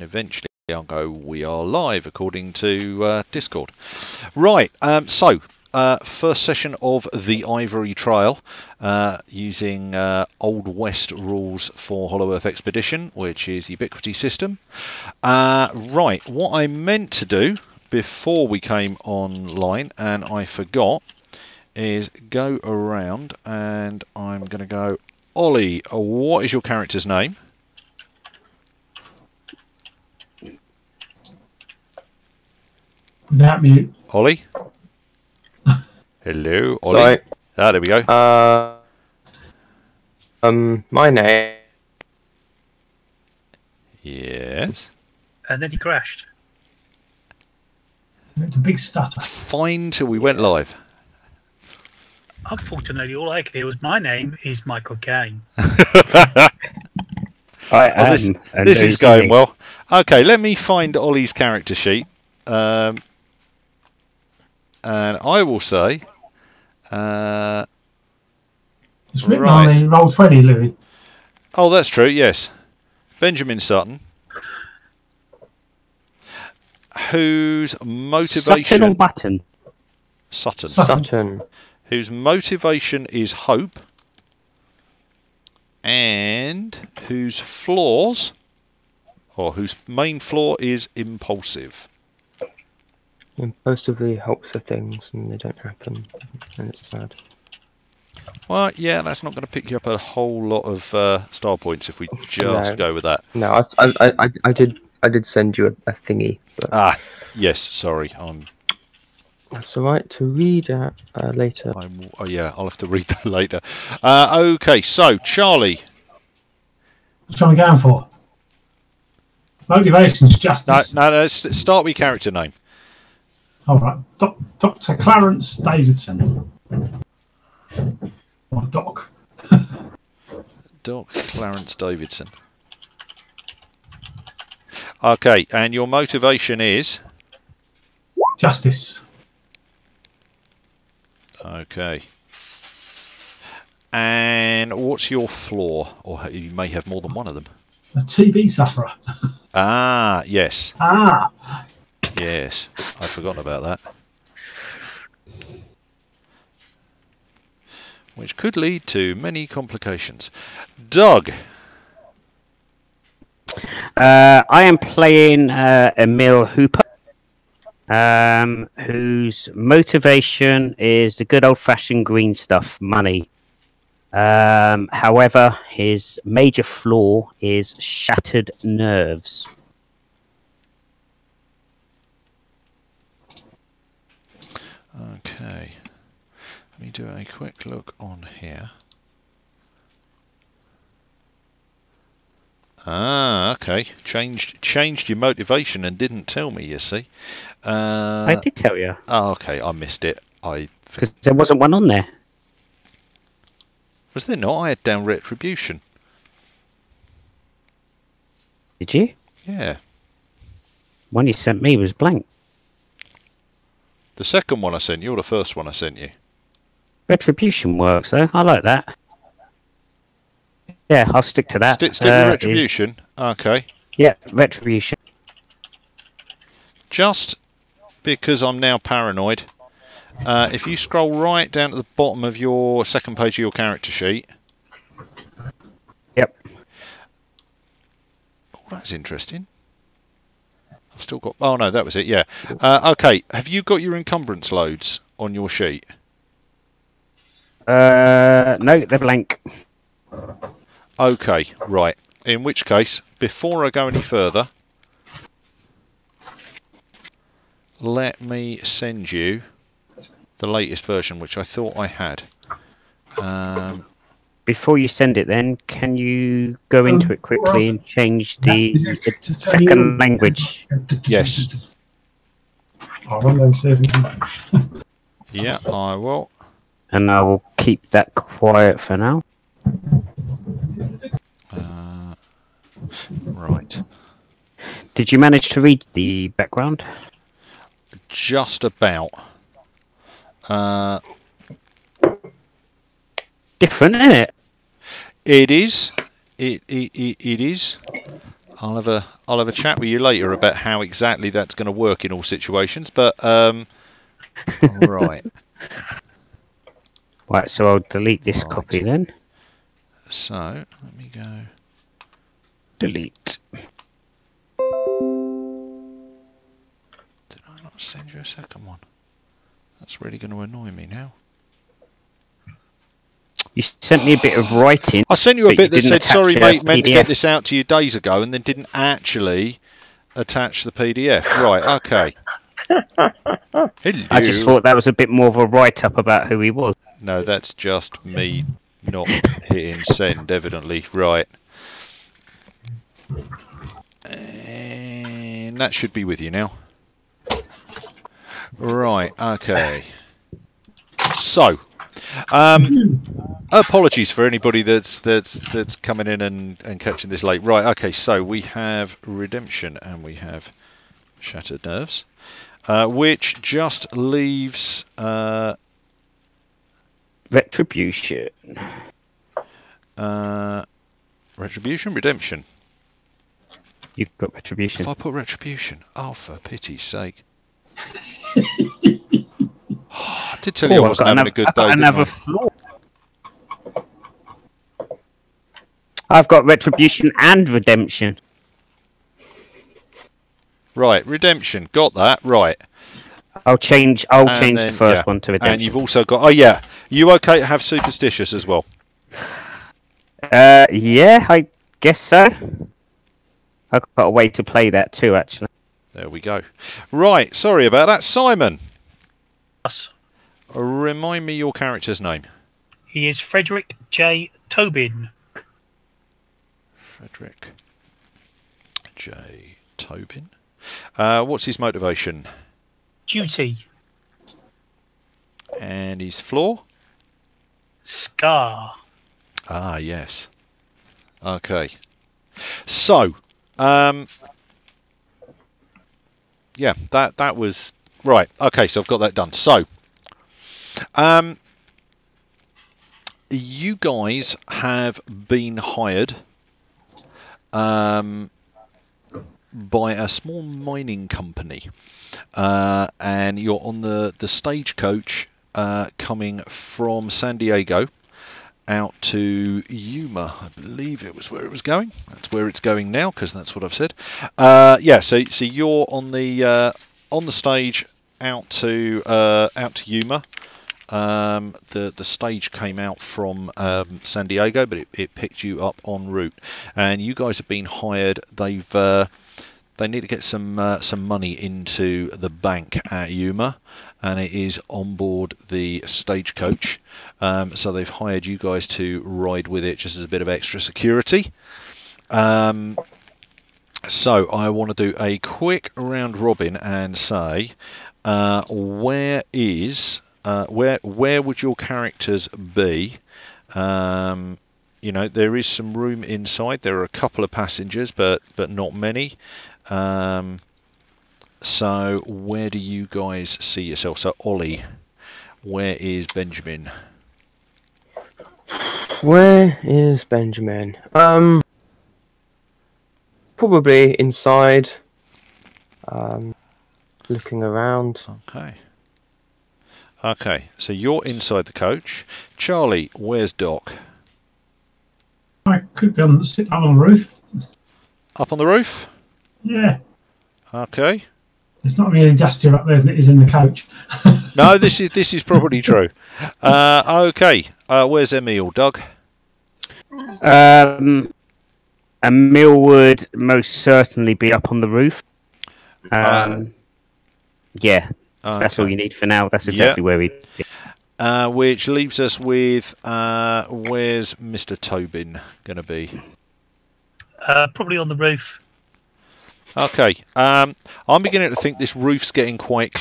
eventually I'll go, we are live according to Discord. Right, so first session of the Ivory trial using Old West rules for Hollow Earth Expedition, which is Ubiquity system. Right, what I meant to do before we came online, and I forgot, is go around and I'm going to go, Ollie, what is your character's name? Without mute. Ollie? Hello, Ollie. Sorry. Ah, there we go. My name. Yes. And then he crashed. It's a big stutter. Fine till we went live. Unfortunately, all I could hear was, my name is Michael Caine. This is going well. Okay, let me find Ollie's character sheet. And I will say... it's written on the Roll20, Louis. Oh, that's true, yes. Benjamin Sutton. Whose motivation... Sutton or Button? Sutton. Sutton. Whose motivation is hope. And whose flaws, or whose main flaw is impulsive. Impulsively hopes for things and they don't happen, and it's sad. Well, yeah, that's not going to pick you up a whole lot of star points if we just go with that. No, I did send you a thingy. But Yes, sorry. that's all right to read later. Oh yeah, I'll have to read that later. Okay, so Charlie. What's Johnny going for? Motivation's justice. No, start with your character name. All right. Dr. Clarence Davidson. Or Doc. Doc Clarence Davidson. Okay, and your motivation is? Justice. Okay. And what's your flaw? Or you may have more than one of them. A TB sufferer. Yes. Yes, I'd forgotten about that. Which could lead to many complications. Doug. I am playing Emil Hooper, whose motivation is the good old-fashioned green stuff, money. However, his major flaw is shattered nerves. Okay. Let me do a quick look on here. Okay. Changed your motivation and didn't tell me, you see. I did tell you. Oh, okay. I missed it. Because there wasn't one on there. Was there not? I had down retribution. Did you? Yeah. One you sent me was blank. The second one I sent you, or the first one I sent you? Retribution works, though. I like that. Yeah, I'll stick to that. Stick with retribution? Okay. Yeah, retribution. Just because I'm now paranoid, if you scroll right down to the bottom of your second page of your character sheet. Yep. Oh, that's interesting. I've still got... Oh, no, that was it, yeah. Okay, have you got your encumbrance loads on your sheet? No, they're blank. Okay, right. In which case, before I go any further, let me send you the latest version, which I thought I had. Before you send it, then, can you go into it quickly and change the second language? Yes. Yeah, I will. And I will keep that quiet for now. Right. Did you manage to read the background? Just about. Different, isn't it? It is. It is. I'll have a chat with you later about how exactly that's going to work in all situations. But right. Right, so I'll delete this Right. copy then. So let me go. Delete. Did I not send you a second one? That's really going to annoy me now. You sent me a bit of writing. I sent you a but bit you that didn't said, attach sorry a mate, meant to get PDF. this out to you days ago, and then didn't actually attach the PDF. Right, okay. Hello. I just thought that was a bit more of a write-up about who he was. No, that's just me not hitting send, evidently. Right. And that should be with you now. Right, okay. So, apologies for anybody that's coming in and catching this late. Right, okay, so we have Redemption and we have Shattered Nerves, which just leaves Retribution. Retribution, Redemption. You've got Retribution. I put Retribution. Oh, for pity's sake. I did tell you I wasn't having a good day. I've got another flaw. I've got Retribution and Redemption. Right, Redemption. Got that. Right. I'll change And the first one to Redemption. And you've also got... Oh, yeah. You okay to have Superstitious as well? Yeah, I guess so. I've got a way to play that too, actually. There we go. Right, sorry about that. Simon, Us. remind me your character's name. He is Frederick J. Tobin. Frederick J. Tobin. What's his motivation? Duty. And his flaw? Scar. Ah, yes. Okay. So, yeah, that was right. Okay, so I've got that done. So, you guys have been hired by a small mining company, and you're on the stagecoach coming from San Diego out to Yuma. I believe it was where it was going. That's where it's going now, because that's what I've said. Yeah, so you're on the stage out to Yuma. The stage came out from San Diego, but it picked you up en route, and you guys have been hired. They need to get some money into the bank at Yuma, and it is on board the stagecoach. So they've hired you guys to ride with it just as a bit of extra security. So I want to do a quick round robin and say, where would your characters be? You know, there is some room inside. There are a couple of passengers, but not many. So where do you guys see yourself? So Ollie, where is Benjamin? Where is Benjamin? Probably inside. Looking around. Okay, so you're inside the coach. Charlie, where's Doc? I could be sit up on the roof. Up on the roof? Yeah. Okay. It's not really dustier up there than it is in the coach. No, this is probably true. Okay. Where's Emil, Doug? Emil would most certainly be up on the roof. Yeah, that's all you need for now. That's exactly where we. Which leaves us with where's Mr. Tobin going to be? Probably on the roof. Okay. I'm beginning to think this roof's getting quite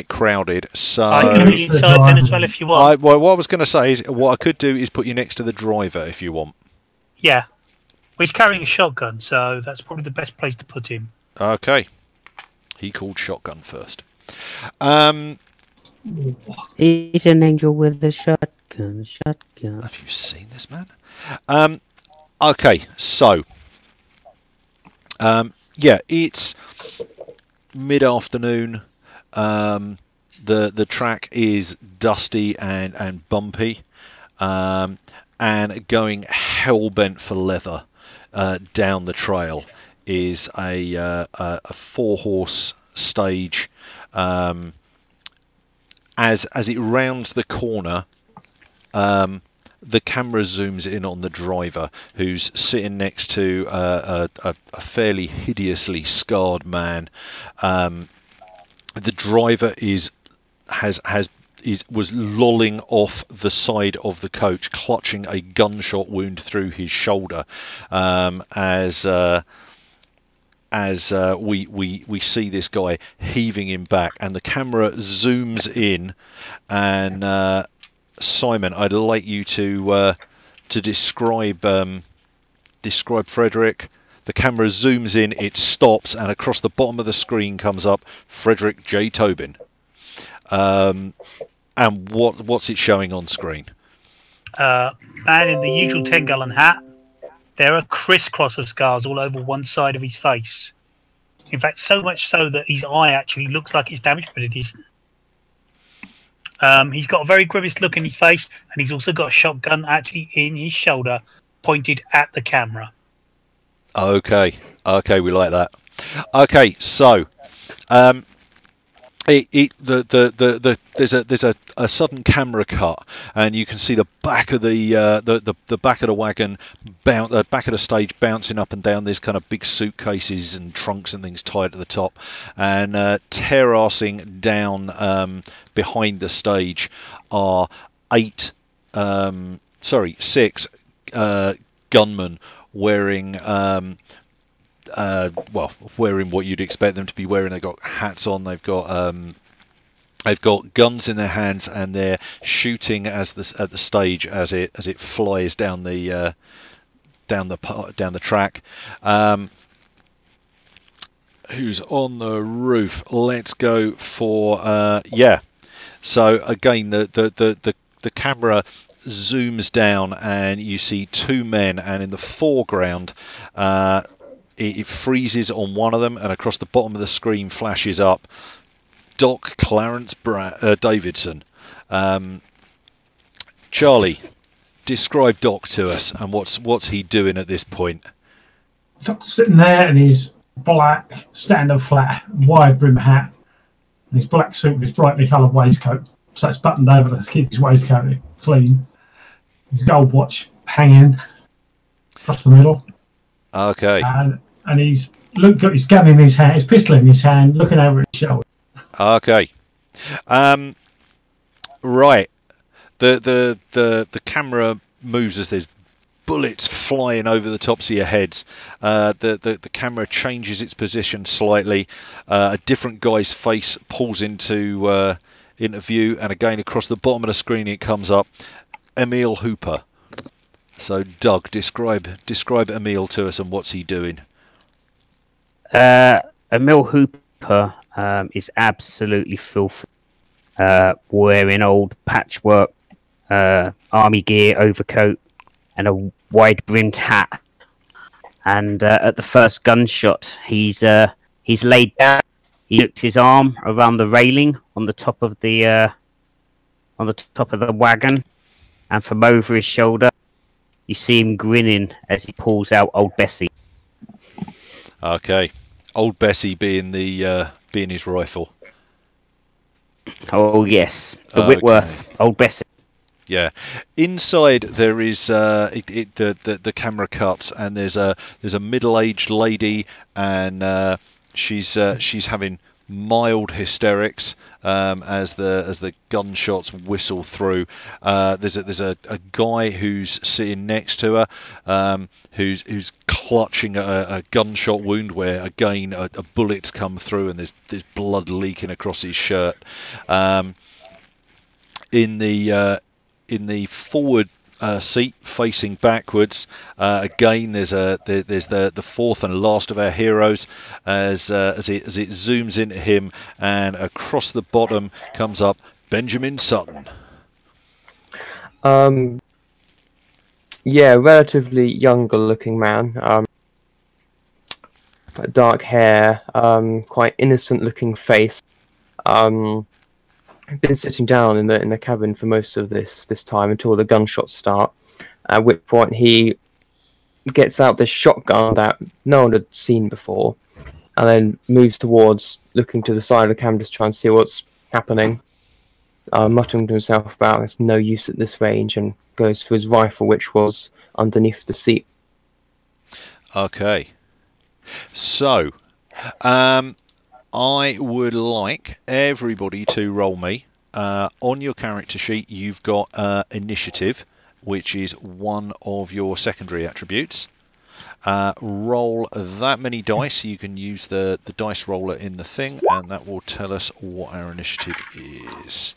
crowded. So I can be inside then as well if you want. Well, what I was going to say is what I could do is put you next to the driver if you want. Yeah. Well, he's carrying a shotgun, so that's probably the best place to put him. Okay. He called shotgun first. He's an angel with a shotgun. Have you seen this man? Okay, so Yeah, it's mid-afternoon. The track is dusty and bumpy, and going hell-bent for leather down the trail is a 4-horse stage. As it rounds the corner, the camera zooms in on the driver, who's sitting next to a fairly hideously scarred man. The driver was lolling off the side of the coach, clutching a gunshot wound through his shoulder, as we see this guy heaving him back, and the camera zooms in, and Simon, I'd like you to describe Frederick. The camera zooms in, it stops, and across the bottom of the screen comes up Frederick J. Tobin. And what's it showing on screen? Man in the usual 10-gallon hat. There are crisscross of scars all over one side of his face. In fact, so much so that his eye actually looks like it's damaged, but it isn't. He's got a very grimace look in his face, and he's also got a shotgun actually in his shoulder, pointed at the camera. Okay, we like that. Okay, so there's a sudden camera cut, and you can see the back of the back of the wagon, back of the stage, bouncing up and down. There's kind of big suitcases and trunks and things tied to the top, and terracing down behind the stage are 6 gunmen wearing wearing what you'd expect them to be wearing. They've got hats on, they've got guns in their hands, and they're shooting at the stage as it flies down the track. Who's on the roof? Let's go for So again, the camera zooms down, and you see 2 men, and in the foreground it freezes on one of them, and across the bottom of the screen flashes up Doc Clarence Davidson. Charlie, describe Doc to us, and what's he doing at this point? Doc's sitting there in his black standard flat wide brim hat and his black suit with his brightly coloured waistcoat, so it's buttoned over to keep his waistcoat clean. His gold watch hanging across the middle. Okay. And he's got his gun in his hand, his pistol in his hand, looking over his shoulder. Okay. Right. The camera moves as there's bullets flying over the tops of your heads. The camera changes its position slightly. A different guy's face pulls into view, and again across the bottom of the screen it comes up Emil Hooper. So Doug, describe Emil to us, and what's he doing? Emil Hooper is absolutely filthy, wearing old patchwork army gear overcoat and a wide-brimmed hat. And at the first gunshot, he's laid down. He hooked his arm around the railing on the top of the wagon, and from over his shoulder, you see him grinning as he pulls out Old Bessie. Okay, Old Bessie being his rifle. Oh yes, the Whitworth Old Bessie. Yeah, inside there is the camera cuts, and there's a middle-aged lady, and she's having mild hysterics as the gunshots whistle through. There's a guy who's sitting next to her, who's clutching a gunshot wound where again a bullet's come through, and there's blood leaking across his shirt. In the forward seat facing backwards, again there's the fourth and last of our heroes as it zooms into him, and across the bottom comes up Benjamin Sutton. Relatively younger looking man. dark hair, quite innocent-looking face. Been sitting down in the cabin for most of this time until the gunshots start. At which point he gets out this shotgun that no one had seen before, and then moves towards, looking to the side of the cabin to try and see what's happening. Muttering to himself about there's no use at this range, and goes for his rifle, which was underneath the seat. Okay. So, I would like everybody to roll me. On your character sheet, you've got initiative, which is one of your secondary attributes. Roll that many dice. You can use the dice roller in the thing, and that will tell us what our initiative is.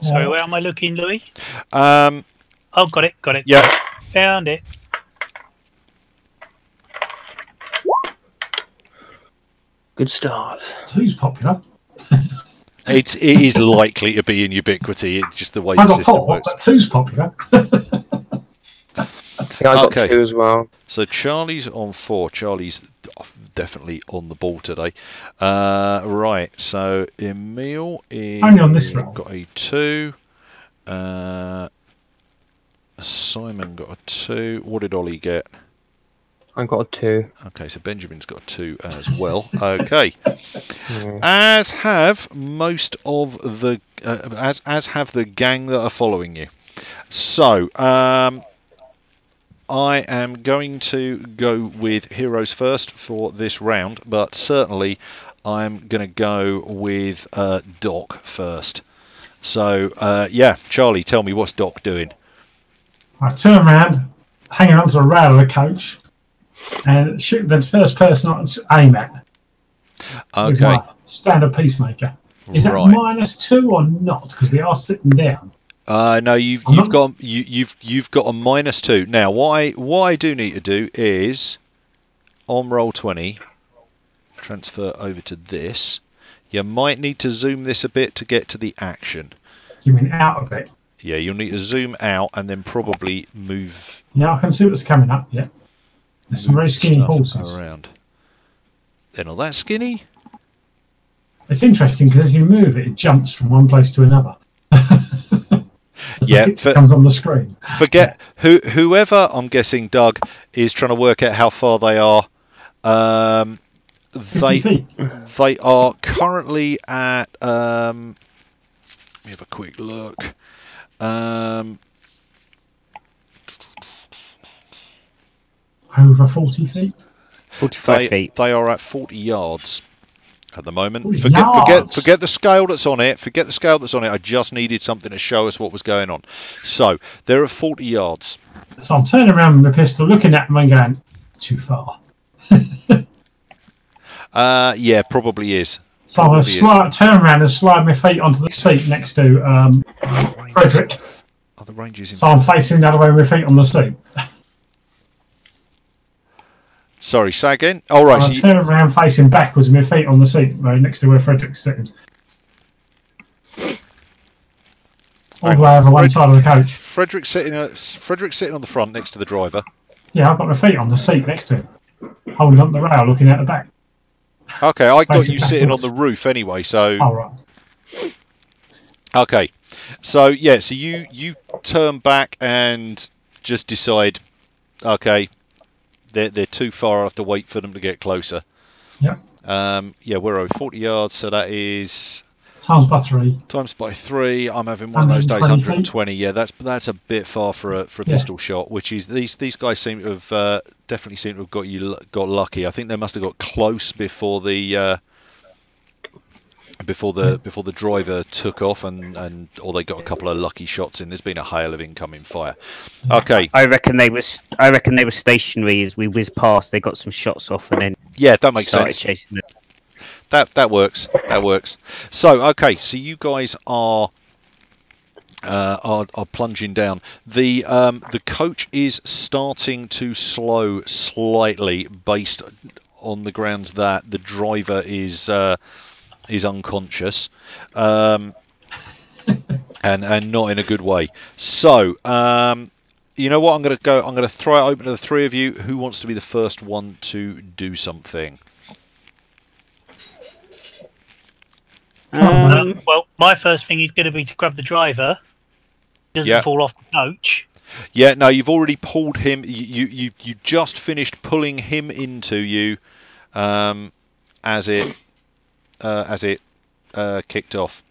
Sorry, where am I looking, Louis? Um, Oh, got it. yeah. Found it. Good start. 2's popular. It is likely to be in Ubiquity. It's just the way I the got system 4, works. but 2's popular. Yeah, I got Okay. 2 as well. So Charlie's on 4. Charlie's definitely on the ball today. Right. So Emil is Only on this roll. got a 2. Simon got a 2. What did Ollie get? I got a 2. Okay, so Benjamin's got a 2 as well. Okay. Yeah. As have most of the as have the gang that are following you. So I am going to go with heroes first for this round, but certainly I'm going to go with Doc first. So yeah, Charlie, tell me, what's Doc doing? I turn around, hanging onto the rail of the coach, and shoot the first person I aim at. With Okay, my standard peacemaker. Is that right. -2 or not? Because we are sitting down. No, you've got a -2. Now, what I do need to do is on roll 20, transfer over to this. You might need to zoom this a bit to get to the action. You mean out of it? Yeah, you'll need to zoom out and then probably move. Yeah, I can see what's coming up. Yeah, there's some very skinny up horses. around. They're not that skinny. It's interesting because as you move it, it jumps from one place to another. As Yeah, the picture comes on the screen. Forget whoever, I'm guessing Doug is trying to work out how far they are. 50 feet. They are currently at. Let me have a quick look. Over 40 feet. 45 feet. They are at 40 yards at the moment. 40 Forget yards. the scale that's on it. Forget the scale that's on it. I just needed something to show us what was going on. So they're at 40 yards. So I'm turning around with my pistol, looking at them and going, too far. Yeah, probably is. So I'm going to turn around and slide my feet onto the seat next to Frederick. Oh, the range is in. So I'm facing the other way with my feet on the seat. Sorry, say again. All right. I turn around facing backwards with my feet on the seat right next to where Frederick's sitting. All the way over one side of the coach. Frederick's sitting on the front next to the driver. Yeah, I've got my feet on the seat next to him, holding up the rail, looking out the back. Okay, I got Facing you sitting on backwards. the roof anyway. So Oh, right. okay, so yeah, so you turn back and just decide. Okay, they're too far. I have to wait for them to get closer. Yeah. Yeah, we're over 40 yards, so that is Times by 3. times by 3. I'm having one of those days. 120 120. Yeah, that's a bit far for a pistol shot. Which is these guys seem to have definitely seem to have got lucky. I think they must have got close before the driver took off or they got a couple of lucky shots in. There's been a hail of incoming fire. Okay. I reckon they were stationary as we whizzed past. They got some shots off and then Yeah, that makes started sense. chasing them. That works. That works. So okay, so you guys are plunging down. The coach is starting to slow slightly based on the grounds that the driver is unconscious, and not in a good way. So You know what? I'm going to go. I'm going to throw it open to the three of you. Who wants to be the first one to do something? Well, my first thing is going to be to grab the driver. Doesn't Yeah. fall off the coach. Yeah. No, you've already pulled him. You just finished pulling him into you, as it kicked off.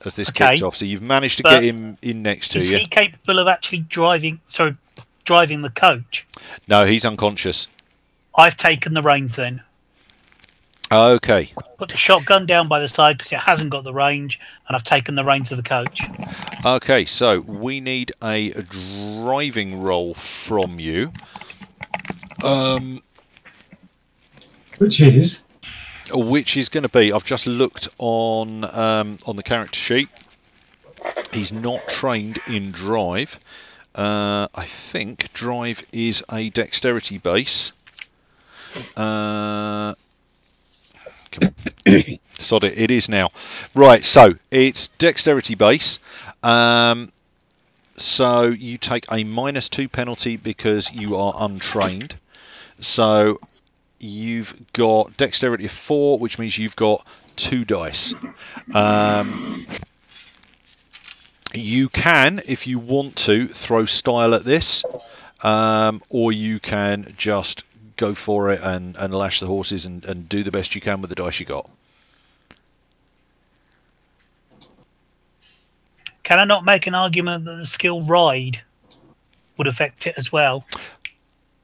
As this kicked off, so you've managed to get him in next to you. Is he capable of actually driving the coach? No, he's unconscious. I've taken the reins then. Okay. Put the shotgun down by the side because it hasn't got the range, and I've taken the reins of the coach. Okay, so we need a driving roll from you. Which is? Which is going to be, I've just looked on the character sheet. He's not trained in drive. I think drive is a dexterity base. Come on. Sod it, it is now. Right, so it's dexterity base. So you take a -2 penalty because you are untrained. So you've got dexterity of 4, which means you've got 2 dice. You can, if you want to, throw style at this, or you can just go for it and lash the horses and do the best you can with the dice you got. Can I not make an argument that the skill ride would affect it as well?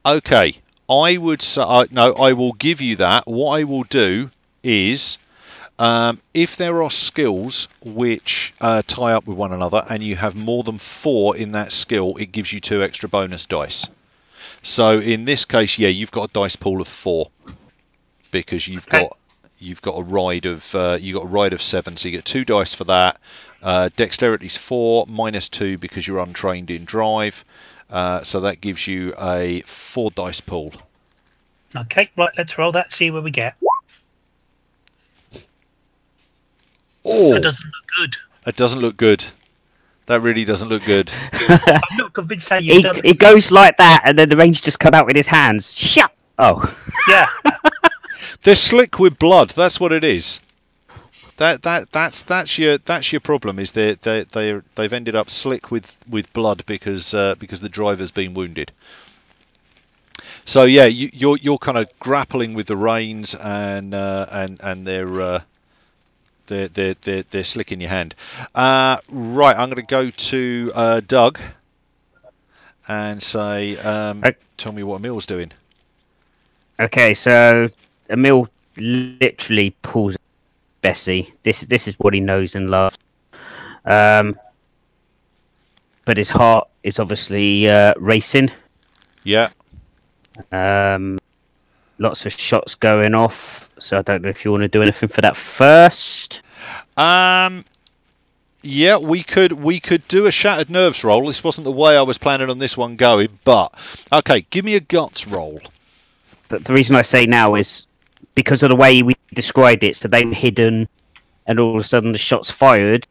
Okay, I would say no. I will give you that. What I will do is, if there are skills which tie up with one another, and you have more than 4 in that skill, it gives you 2 extra bonus dice. So in this case, yeah, you've got a dice pool of 4 because you've got a ride of 7, so you get 2 dice for that. Dexterity's 4 -2 because you're untrained in drive. So that gives you a 4 dice pool. Okay, right, let's roll that, see where we get. Oh, That doesn't look good. It doesn't look good. That really doesn't look good. I'm not convinced how you've done It goes like that, and then the range just cut out with his hands. Shut! Oh. Yeah. They're slick with blood. That's what it is. That's your problem. Is they've ended up slick with blood because the driver's been wounded. So yeah, you're kind of grappling with the reins and they're slick in your hand. Right, I'm going to go to Doug and say, tell me what Emil's doing. Okay, so Emil literally pulls Bessie. This is what he knows and loves. But his heart is obviously racing. Yeah. Lots of shots going off. So I don't know if you want to do anything for that first. Yeah, we could do a shattered nerves roll. This wasn't the way I was planning on this one going, but okay, give me a guts roll. But the reason I say now is because of the way we described it. So they were hidden, and all of a sudden the shots fired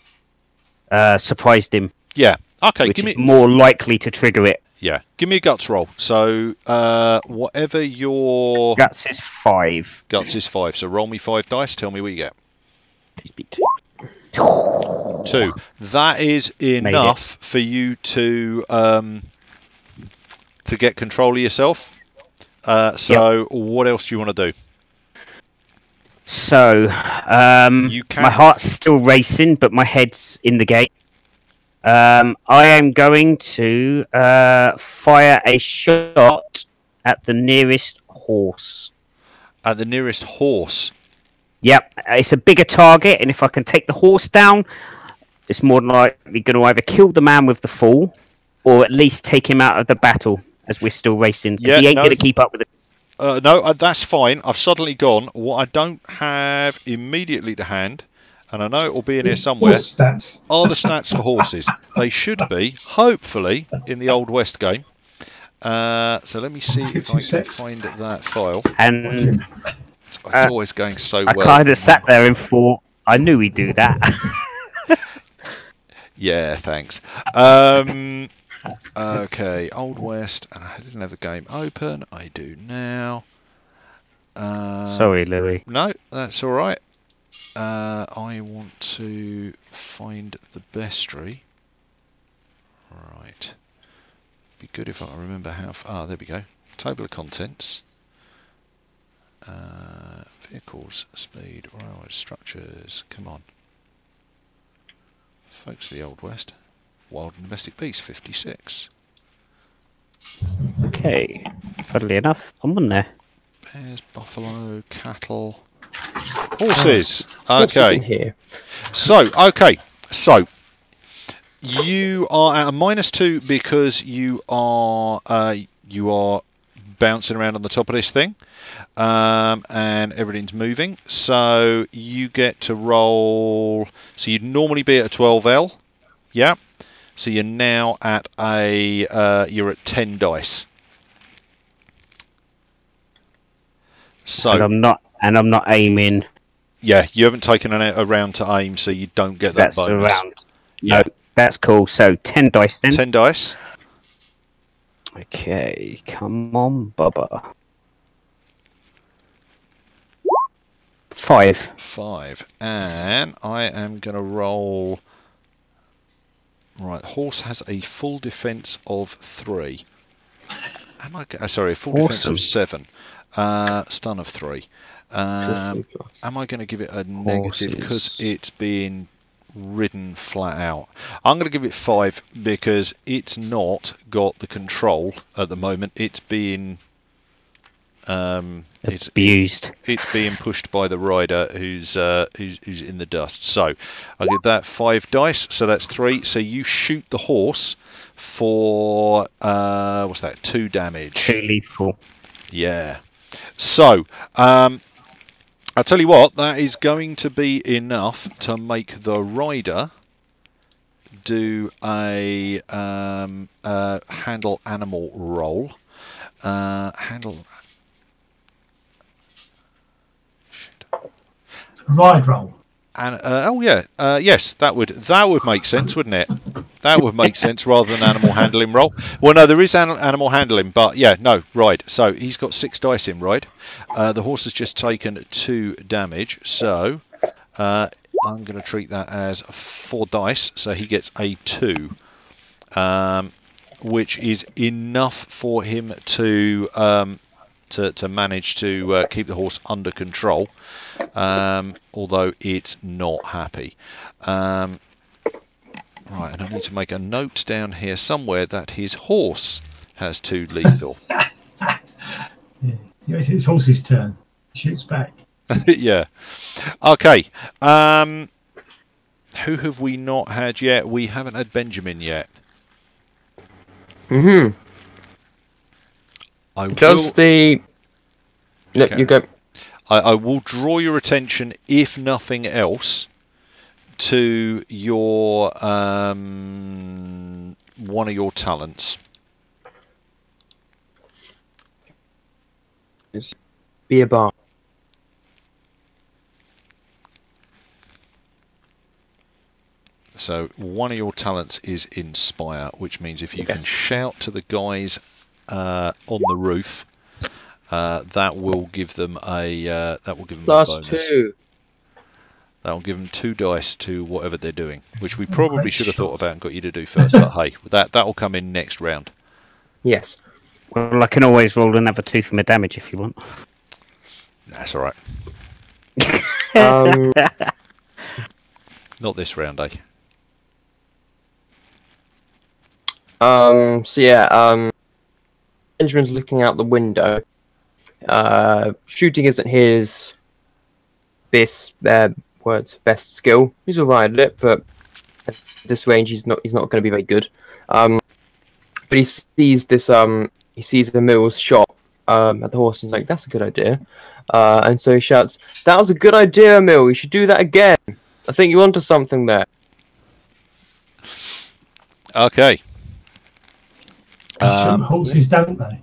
surprised him. Yeah. Okay. Which is more likely to trigger it. Yeah. Give me a guts roll. So whatever your guts is 5. Guts is 5. So roll me 5 dice. Tell me what you get. Please be 2. That is enough for you to get control of yourself. What else do you want to do? So, my heart's still racing, but my head's in the game. I am going to fire a shot at the nearest horse. At the nearest horse? Yep, it's a bigger target, and if I can take the horse down, it's more than likely going to either kill the man with the fall, or at least take him out of the battle as we're still racing. Because he ain't going to keep up with it. No, that's fine. I've suddenly gone. What I don't have immediately to hand, and I know it will be in here somewhere, are the stats for horses. They should be, hopefully, in the Old West game. So let me see if I can find that file. And it's always going so well. I kind of sat there and thought, I knew he'd do that. Yeah, thanks. Okay, Old West, and I didn't have the game open. I do now. Sorry, Louis. No, that's all right. I want to find the bestiary. Right. Be good if I can remember how far. There we go. Table of contents. Vehicles, speed, railway structures. Come on. Folks of the Old West. Wild and domestic beasts, 56. Okay. Funnily enough, I'm on there. Bears, buffalo, cattle, horses. Horses Okay. in here. So, you are at a -2 because you are bouncing around on the top of this thing, and everything's moving. So you get to roll. So you'd normally be at a 12L, yeah. So you're now at you're at 10 dice. So And I'm not aiming. yeah, you haven't taken a round to aim, so you don't get that That's bonus. around. No, that's cool. So 10 dice then. 10 dice. Okay, come on, Bubba. 5. 5. And I am going to roll. Right, horse has a full defense of 3. Sorry, a full defense of 7. Stun of 3. Am I going to give it a negative because it's being ridden flat out? I'm going to give it 5 because it's not got the control at the moment. It's being it's abused. It's being pushed by the rider who's in the dust. So I'll give that 5 dice. So that's 3. So you shoot the horse for what's that? 2 damage. 2 lethal. Yeah. So I'll tell you what, that is going to be enough to make the rider do a handle animal roll. Ride roll. And yes, that would make sense, wouldn't it? That would make sense rather than animal handling roll. Well, no, there is animal handling, but yeah, no, ride. So he's got 6 dice in ride. The horse has just taken 2 damage, so I'm going to treat that as 4 dice. So he gets a 2, which is enough for him to manage to keep the horse under control, although it's not happy. Right, and I need to make a note down here somewhere that his horse has 2 lethal. Yeah, it's horse's turn. Shoots back. Yeah. Okay. Who have we not had yet? We haven't had Benjamin yet. You go. I will draw your attention, if nothing else, to your one of your talents. Be a bar. So one of your talents is Inspire, which means if you can shout to the guys on the roof, that will give them a bonus. +2. That will give them 2 dice to whatever they're doing, which we probably should have thought about and got you to do first. But hey, that will come in next round. Yes. Well, I can always roll another 2 for my damage if you want. That's all right. Not this round, eh? Benjamin's looking out the window. Shooting isn't his best skill. He's alright at it, but at this range he's not going to be very good. But he sees this he sees Emil's shot at the horse and he's like, that's a good idea. And so he shouts, that was a good idea, Emil, you should do that again. I think you're onto something there. Okay. Horses, don't they?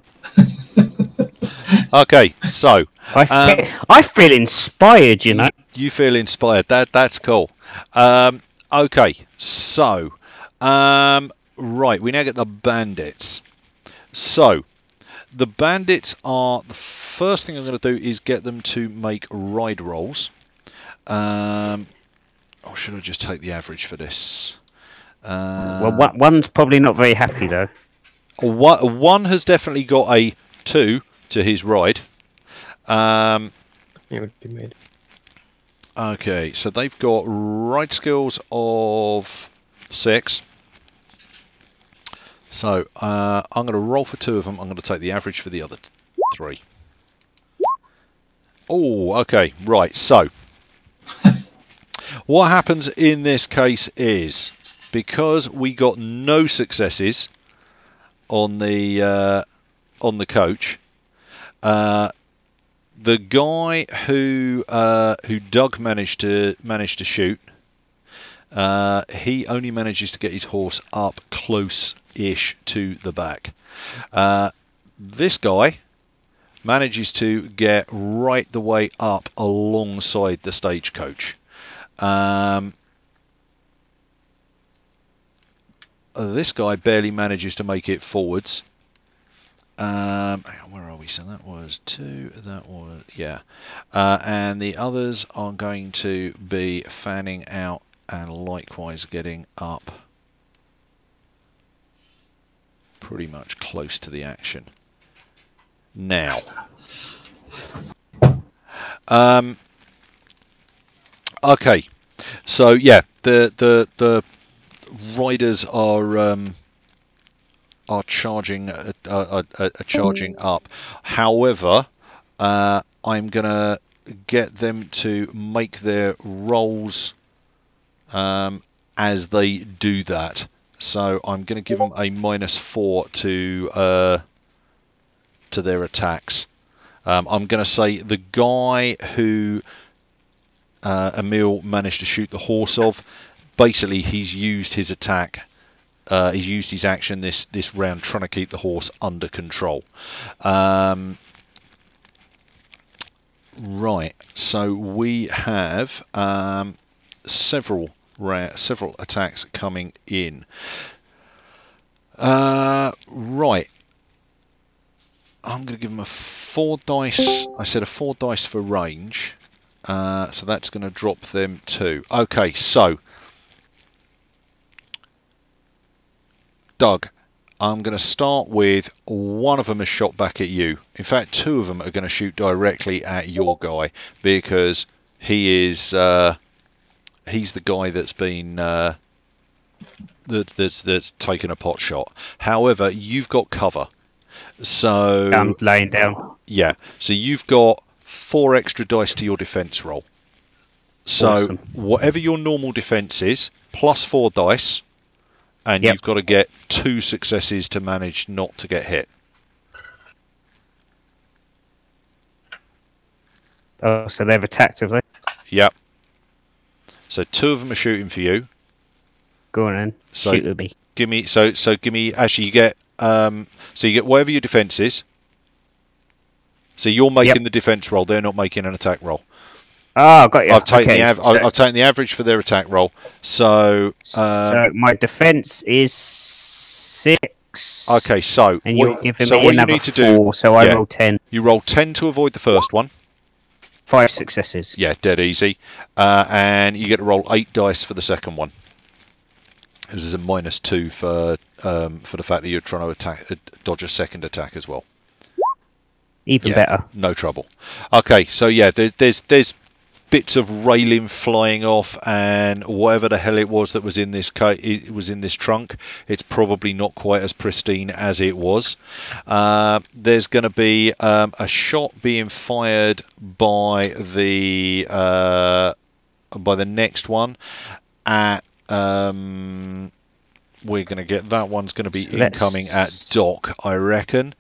Okay, so I feel inspired, you know. You feel inspired. That's cool. Okay, so Right, we now get the bandits. So, the bandits are... The first thing I'm going to do is get them to make ride rolls. Or should I just take the average for this? Well, one's probably not very happy, though. One has definitely got a 2 to his ride. It would be mid. Okay, so they've got ride skills of 6. So I'm going to roll for 2 of them. I'm going to take the average for the other 3. Oh, okay, right. So what happens in this case is, because we got no successes on the coach, the guy who Doug managed to shoot, he only manages to get his horse up close-ish to the back. This guy manages to get right the way up alongside the stagecoach. This guy barely manages to make it forwards. Where are we? So that was 2. That was, yeah. And the others are going to be fanning out and likewise getting up pretty much close to the action. Now, okay. So yeah, the riders are charging charging up. However, I'm gonna get them to make their rolls as they do that. So I'm going to give them a -4 to their attacks. I'm going to say the guy who Emil managed to shoot the horse of, basically he's used his attack. He's used his action this round trying to keep the horse under control. Right, so we have several attacks coming in. Right, I'm going to give him a 4 dice. I said a 4 dice for range, so that's going to drop them 2. Okay, so Doug, I'm going to start with one of them is shot back at you. In fact, 2 of them are going to shoot directly at your guy because he is he's the guy that's been that's taken a pot shot. However, you've got cover, so I'm laying down. Yeah, so you've got 4 extra dice to your defense roll. So Awesome. Whatever your normal defense is, plus 4 dice. And Yep. You've got to get 2 successes to manage not to get hit. Oh, so they've attacked, have they? Yep. So 2 of them are shooting for you. Go on then. So Shoot at me. give me. So give me. Actually, you get. So you get whatever your defense is. So you're making the defense roll. They're not making an attack roll. Oh, got you. I've taken okay, I've taken the average for their attack roll. So. So my defense is 6. Okay. So And you're giving me what you another need to 4, do? so I yeah. roll 10. You roll 10 to avoid the first one. 5 successes. Yeah, dead easy. And you get to roll 8 dice for the second one. This is a -2 for the fact that you're trying to dodge a second attack as well. Even better. No trouble. Okay, so yeah, there's bits of railing flying off, and whatever the hell it was that was in this it was in this trunk. It's probably not quite as pristine as it was. There's going to be a shot being fired by the next one at. We're going to get that one's going to be incoming at Doc, I reckon.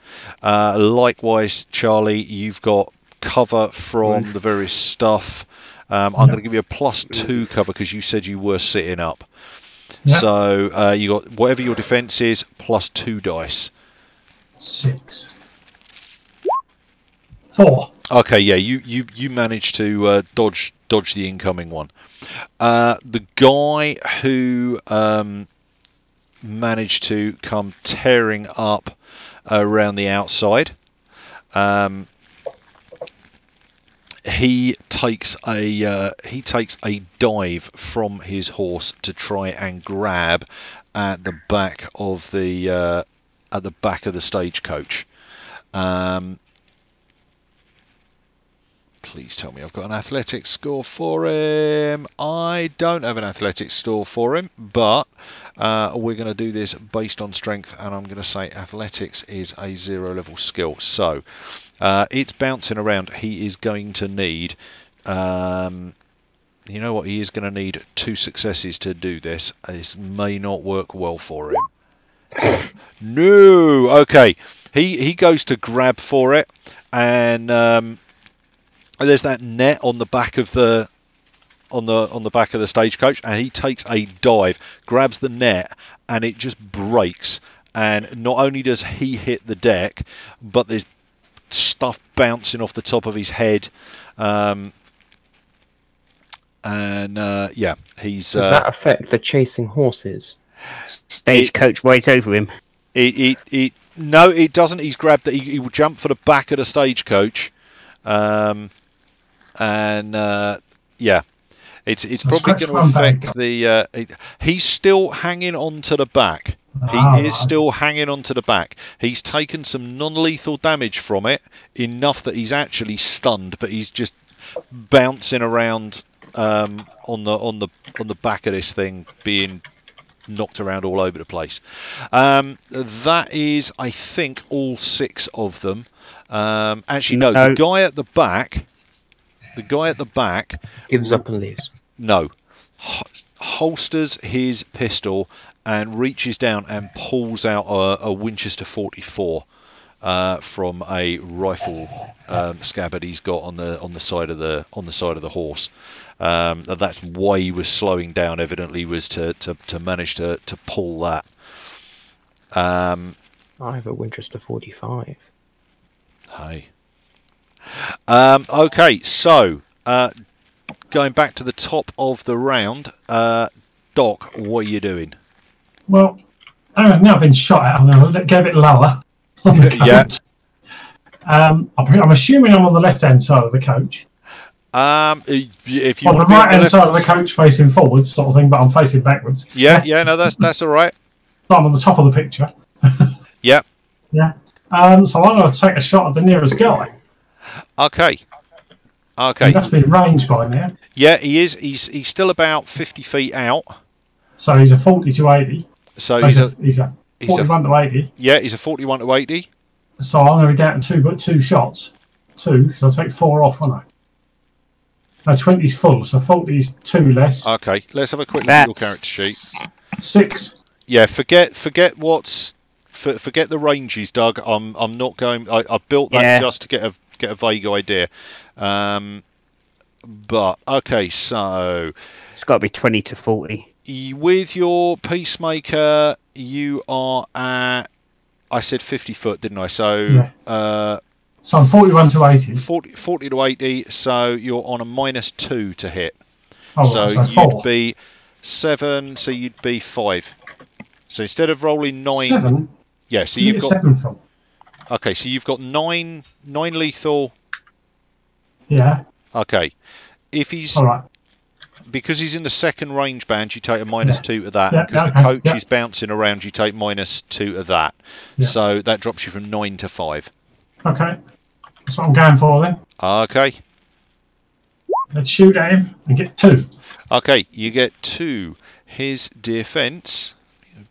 Likewise, Charlie, you've got cover from the various stuff. I'm going to give you a +2 cover because you said you were sitting up. Yep. So you got whatever your defense is +2 dice. 6. 4. Okay, yeah, you managed to dodge the incoming one. The guy who manage to come tearing up around the outside. He takes a dive from his horse to try and grab at the back of the stagecoach. Please tell me I've got an athletics score for him. I don't have an athletics score for him, but we're going to do this based on strength, and I'm going to say athletics is a 0 level skill. So it's bouncing around. He is going to need, you know what, he is going to need 2 successes to do this. This may not work well for him. No, okay. He goes to grab for it, and there's that net on the back of the back of the stagecoach, and he takes a dive, grabs the net, and it just breaks. And not only does he hit the deck, but there's stuff bouncing off the top of his head. Yeah, he's. Does that affect the chasing horses? Stagecoach right over him. No, it doesn't. He's grabbed that. He will jump for the back of the stagecoach. Yeah, it's probably going to affect the. He's still hanging on to the back. He is still hanging on to the back. He's taken some non-lethal damage from it, enough that he's actually stunned, but he's just bouncing around on the back of this thing, being knocked around all over the place. That is, I think, all 6 of them. Actually, no. The guy at the back Gives up and leaves. No, holsters his pistol and reaches down and pulls out a Winchester 44 from a rifle scabbard he's got on the side of the horse. That's why he was slowing down. Evidently, was to manage to pull that. I have a Winchester 45. Hey. Okay, so going back to the top of the round, Doc, what are you doing? Well, now I've been shot at, I'm going to get a bit lower on the coach. Yeah. I'm assuming I'm on the left-hand side of the coach. If you on the right-hand side of the coach facing forwards, sort of thing, but I'm facing backwards. Yeah, no, that's all right. So I'm on the top of the picture. Yeah. Yeah. So I'm going to take a shot at the nearest guy. Okay. He must be in range by now. Yeah, he is. He's still about 50 feet out. So he's a 40 to 80. So he's a 41 to 80. Yeah, he's a 41 to 80. So I'm going to be down to 2 shots. 2, because I'll take 4 off, won't I? No, 20's full, so 40's 2 less. Okay, let's have a quick look at your character sheet. 6. Yeah, forget the ranges, Doug. I'm not going. I built that just to get a vague idea. But okay, so it's got to be 20 to 40. With your peacemaker, you are at. I said 50 foot, didn't I? So. Yeah. So I'm 41 to 80. 40 to 80. So you're on a -2 to hit. Oh, so you'd be 7. So you'd be 5. So instead of rolling 9. 7. Yeah. So you've got 7 from. Okay, so you've got 9 lethal. Yeah. Okay. If he's all right. Because he's in the second range band, you take a -2 to that. And because the coach is bouncing around, you take -2 to that. Yeah. So that drops you from 9 to 5. Okay. That's what I'm going for then. Okay. Let's shoot at him and get 2. Okay, you get 2. His defense.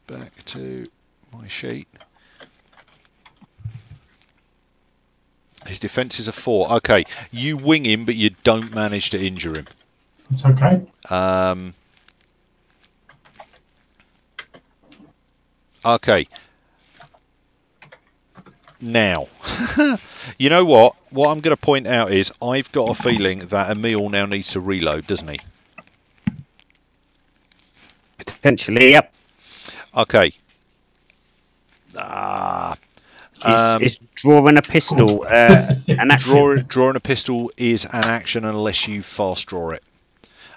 Go back to my sheet. His defense is a 4. Okay, you wing him, but you don't manage to injure him. It's okay. Okay. Now, you know what? What I'm going to point out is I've got a feeling that Emil now needs to reload, doesn't he? Potentially, yep. Okay. Is drawing a pistol an action? Drawing a pistol is an action unless you fast draw it.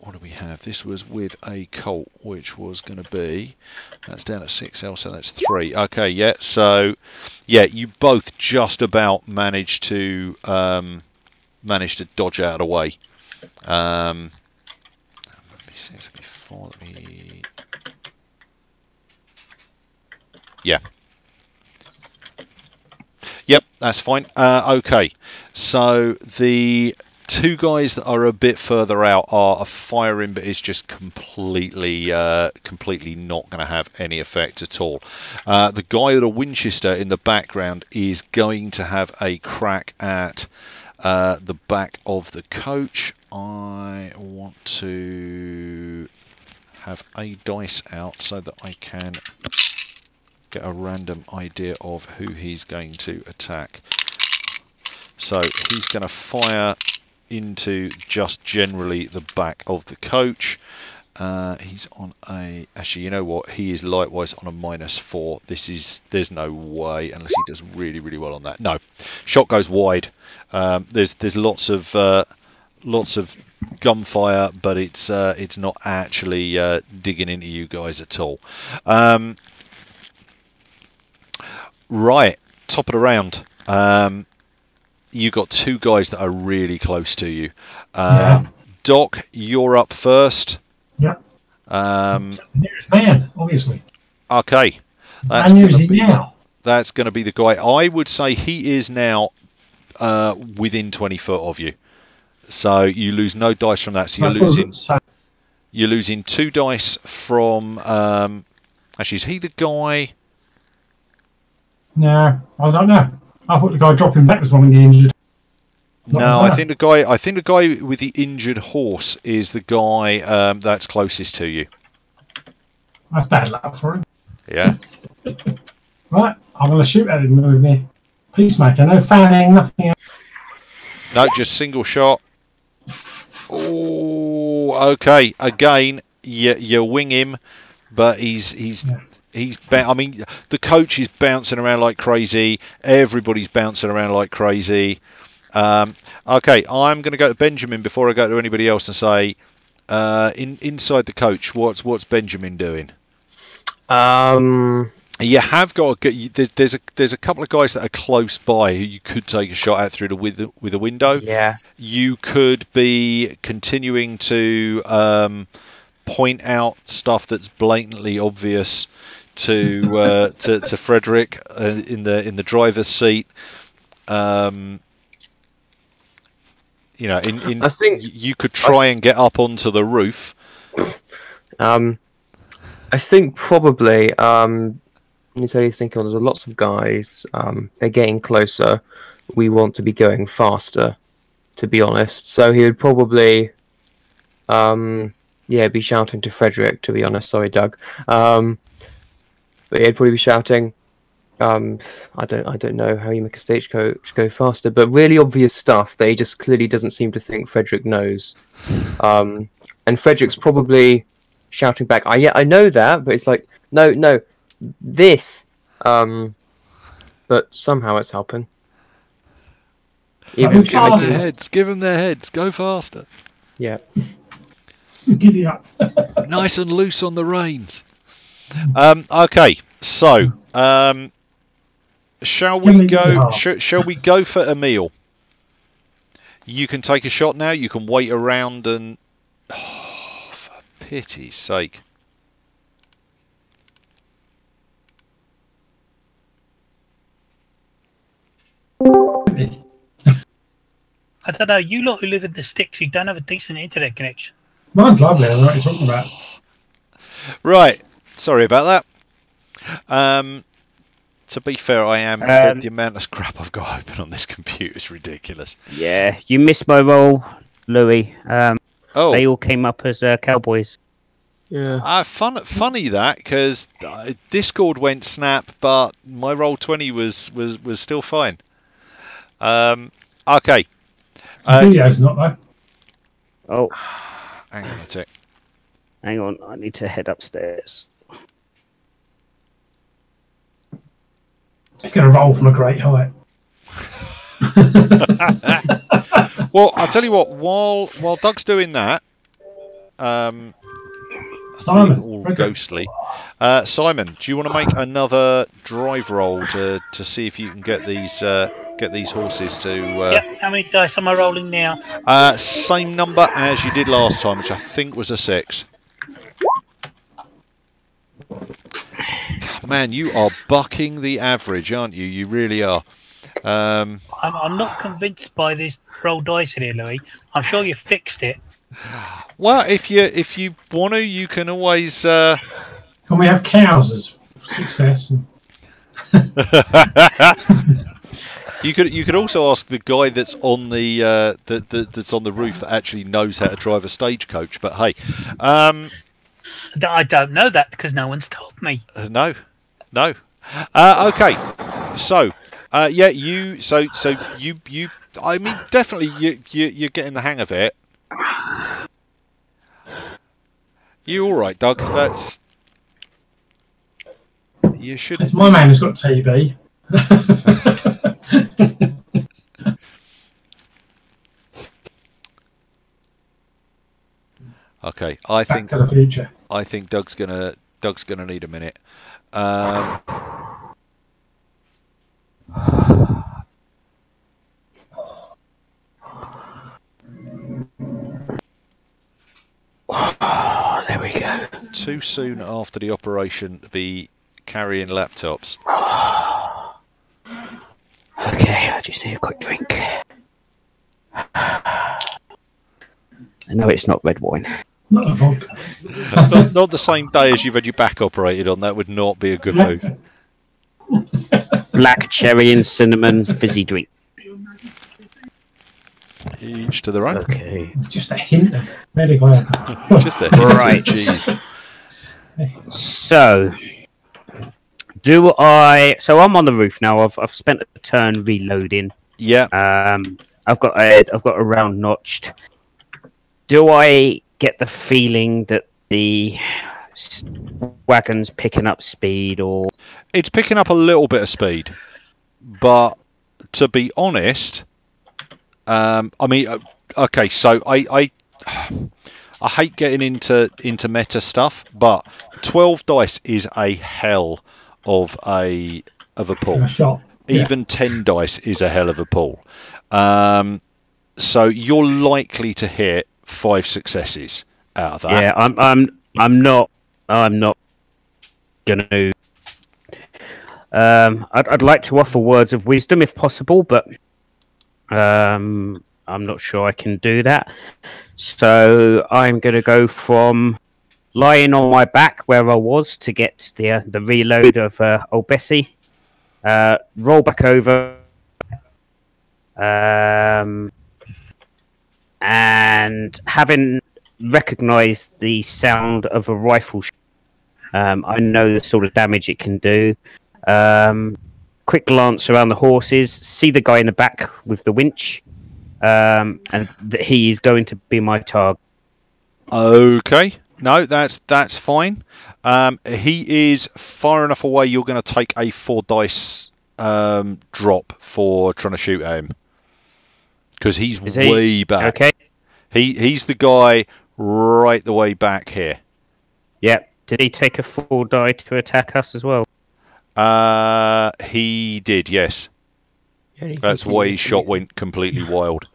what do we have? This was with a Colt, which was going to be, that's down at 6L, so that's 3. Okay, yeah, so, yeah, you both just about managed to dodge out of the way. Let me see, it's before, let me... Yeah. Yep, that's fine. Okay, so the two guys that are a bit further out are firing, but it's just completely not going to have any effect at all. The guy with a Winchester in the background is going to have a crack at the back of the coach. I want to have a dice out so that I can get a random idea of who he's going to attack. So he's going to fire into just generally the back of the coach. He's on a... Actually, you know what? He is likewise on a -4. There's no way, unless he does really, really well on that. No. Shot goes wide. There's lots of gunfire, but it's not actually digging into you guys at all. Right, top of the round. You got two guys that are really close to you. Doc, you're up first. Yep. Nearest man, obviously. Okay. How near is he now? That's going to be the guy. I would say he is now within 20 foot of you. So you lose no dice from that. So you're losing 2 dice from... actually, is he the guy... No, I don't know. I thought the guy dropping back was one of the injured. No, I think the guy with the injured horse is the guy that's closest to you. That's bad luck for him. Yeah. Right, I'm going to shoot at him with me. Peacemaker, no fanning, nothing else. No, just single shot. Oh, okay. Again, you wing him, but he's. I mean, the coach is bouncing around like crazy. Everybody's bouncing around like crazy. Okay, I'm going to go to Benjamin before I go to anybody else and say, inside the coach, what's Benjamin doing? You have got there's a couple of guys that are close by who you could take a shot at through with a window. Yeah. You could be continuing to point out stuff that's blatantly obvious to Frederick in the driver's seat. I think you could try and get up onto the roof. I think probably. You said he's thinking, there's lots of guys. They're getting closer. We want to be going faster, to be honest. So he would probably, be shouting to Frederick. To be honest, sorry, Doug. But he'd probably be shouting. I don't know how you make a stagecoach go faster, but really obvious stuff that he just clearly doesn't seem to think Frederick knows. And Frederick's probably shouting back, I know that, but it's like, no, this. But somehow it's helping. Give them their heads, go faster. Yeah. Giddy up. Nice and loose on the reins. Okay, so shall we go for Emil? You can take a shot now. You can wait around and... Oh, for pity's sake. I don't know, you lot who live in the sticks, you don't have a decent internet connection. Mine's lovely, I know what you're talking about. Right, sorry about that. To be fair, I am. The amount of crap I've got open on this computer is ridiculous. Yeah, you missed my roll, Louis. They all came up as cowboys. Yeah. Funny that, because Discord went snap, but my roll 20 was still fine. Okay. Video's not though. Oh, hang on a tick. Hang on, I need to head upstairs. It's going to roll from a great height. Well, I'll tell you what. While Doug's doing that, Simon, all Frederick. ghostly. Simon, do you want to make another drive roll to see if you can get these horses to? Yep. How many dice am I rolling now? Same number as you did last time, which I think was a 6. Man, you are bucking the average, aren't you? You really are. I'm not convinced by this roll dice in here, Louis. I'm sure you fixed it. Well, if you want to, you can always. Can we have cows as success? You could also ask the guy that's on the that's on the roof that actually knows how to drive a stagecoach. But hey, I don't know that because no one's told me. no. Okay, so yeah, you I mean, definitely you're getting the hang of it. You all right, Doug? You should. It's my man who's got TB. Okay, Back to the future. I think Doug's gonna need a minute. Oh, there we go. Too soon after the operation to be carrying laptops. Okay, I just need a quick drink. No, it's not red wine. Not a vodka. not the same day as you've had your back operated on. That would not be a good move. Black cherry and cinnamon fizzy drink. Each to their own. Okay. Just a hint of medical alcohol. Just a hint Right. of cheese. So, I'm on the roof now. I've spent a turn reloading. Yeah. I've got a round notched. Do I get the feeling that the wagon's picking up speed, or It's picking up a little bit of speed, but to be honest, I mean, okay, so I hate getting into meta stuff, but 12 dice is a hell of a pull. A shot. Even 10 dice is a hell of a pull. So you're likely to hit 5 successes out of that. yeah, I'm not gonna. I'd like to offer words of wisdom if possible, but I'm not sure I can do that. So I'm going to go from lying on my back where I was to get the reload of old Bessie. Roll back over, and having recognised the sound of a rifle shot, I know the sort of damage it can do. Quick glance around the horses, see the guy in the back with the winch, and that he is going to be my target. Okay, no, that's fine. He is far enough away. You're going to take a 4 dice drop for trying to shoot at him because he's way back. Okay. He's the guy right the way back here. Yep. Did he take a 4 die to attack us as well? He did, yes. That's why his shot went completely wild.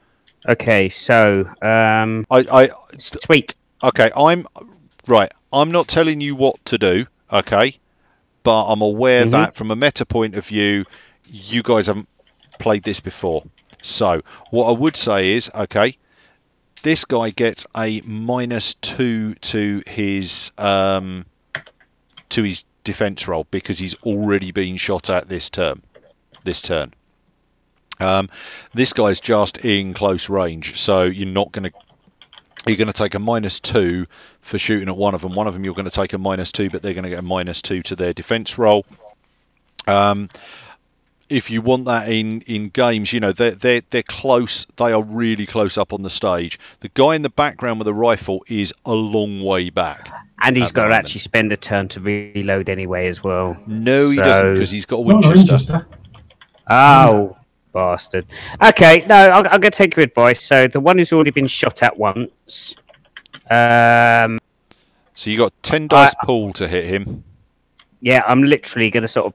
Okay, so I sweet. okay, I'm not telling you what to do, okay? But I'm aware that from a meta point of view, you guys haven't played this before. So what I would say is, okay, this guy gets a -2 to his defense roll because he's already been shot at this turn. This guy's just in close range, so you're going to take a -2 for shooting at one of them. One of them you're going to take a -2, but they're going to get a -2 to their defense roll. If you want that in games, you know they're close. They are really close up on the stage. The guy in the background with the rifle is a long way back, And he's got to actually spend a turn to reload anyway as well. No, he doesn't, because he's got a Not a Winchester. Oh, bastard. Okay, no, I'm going to take your advice. So the one who's already been shot at once, So you got 10 I- dice pool to hit him. Yeah, I'm literally going to sort of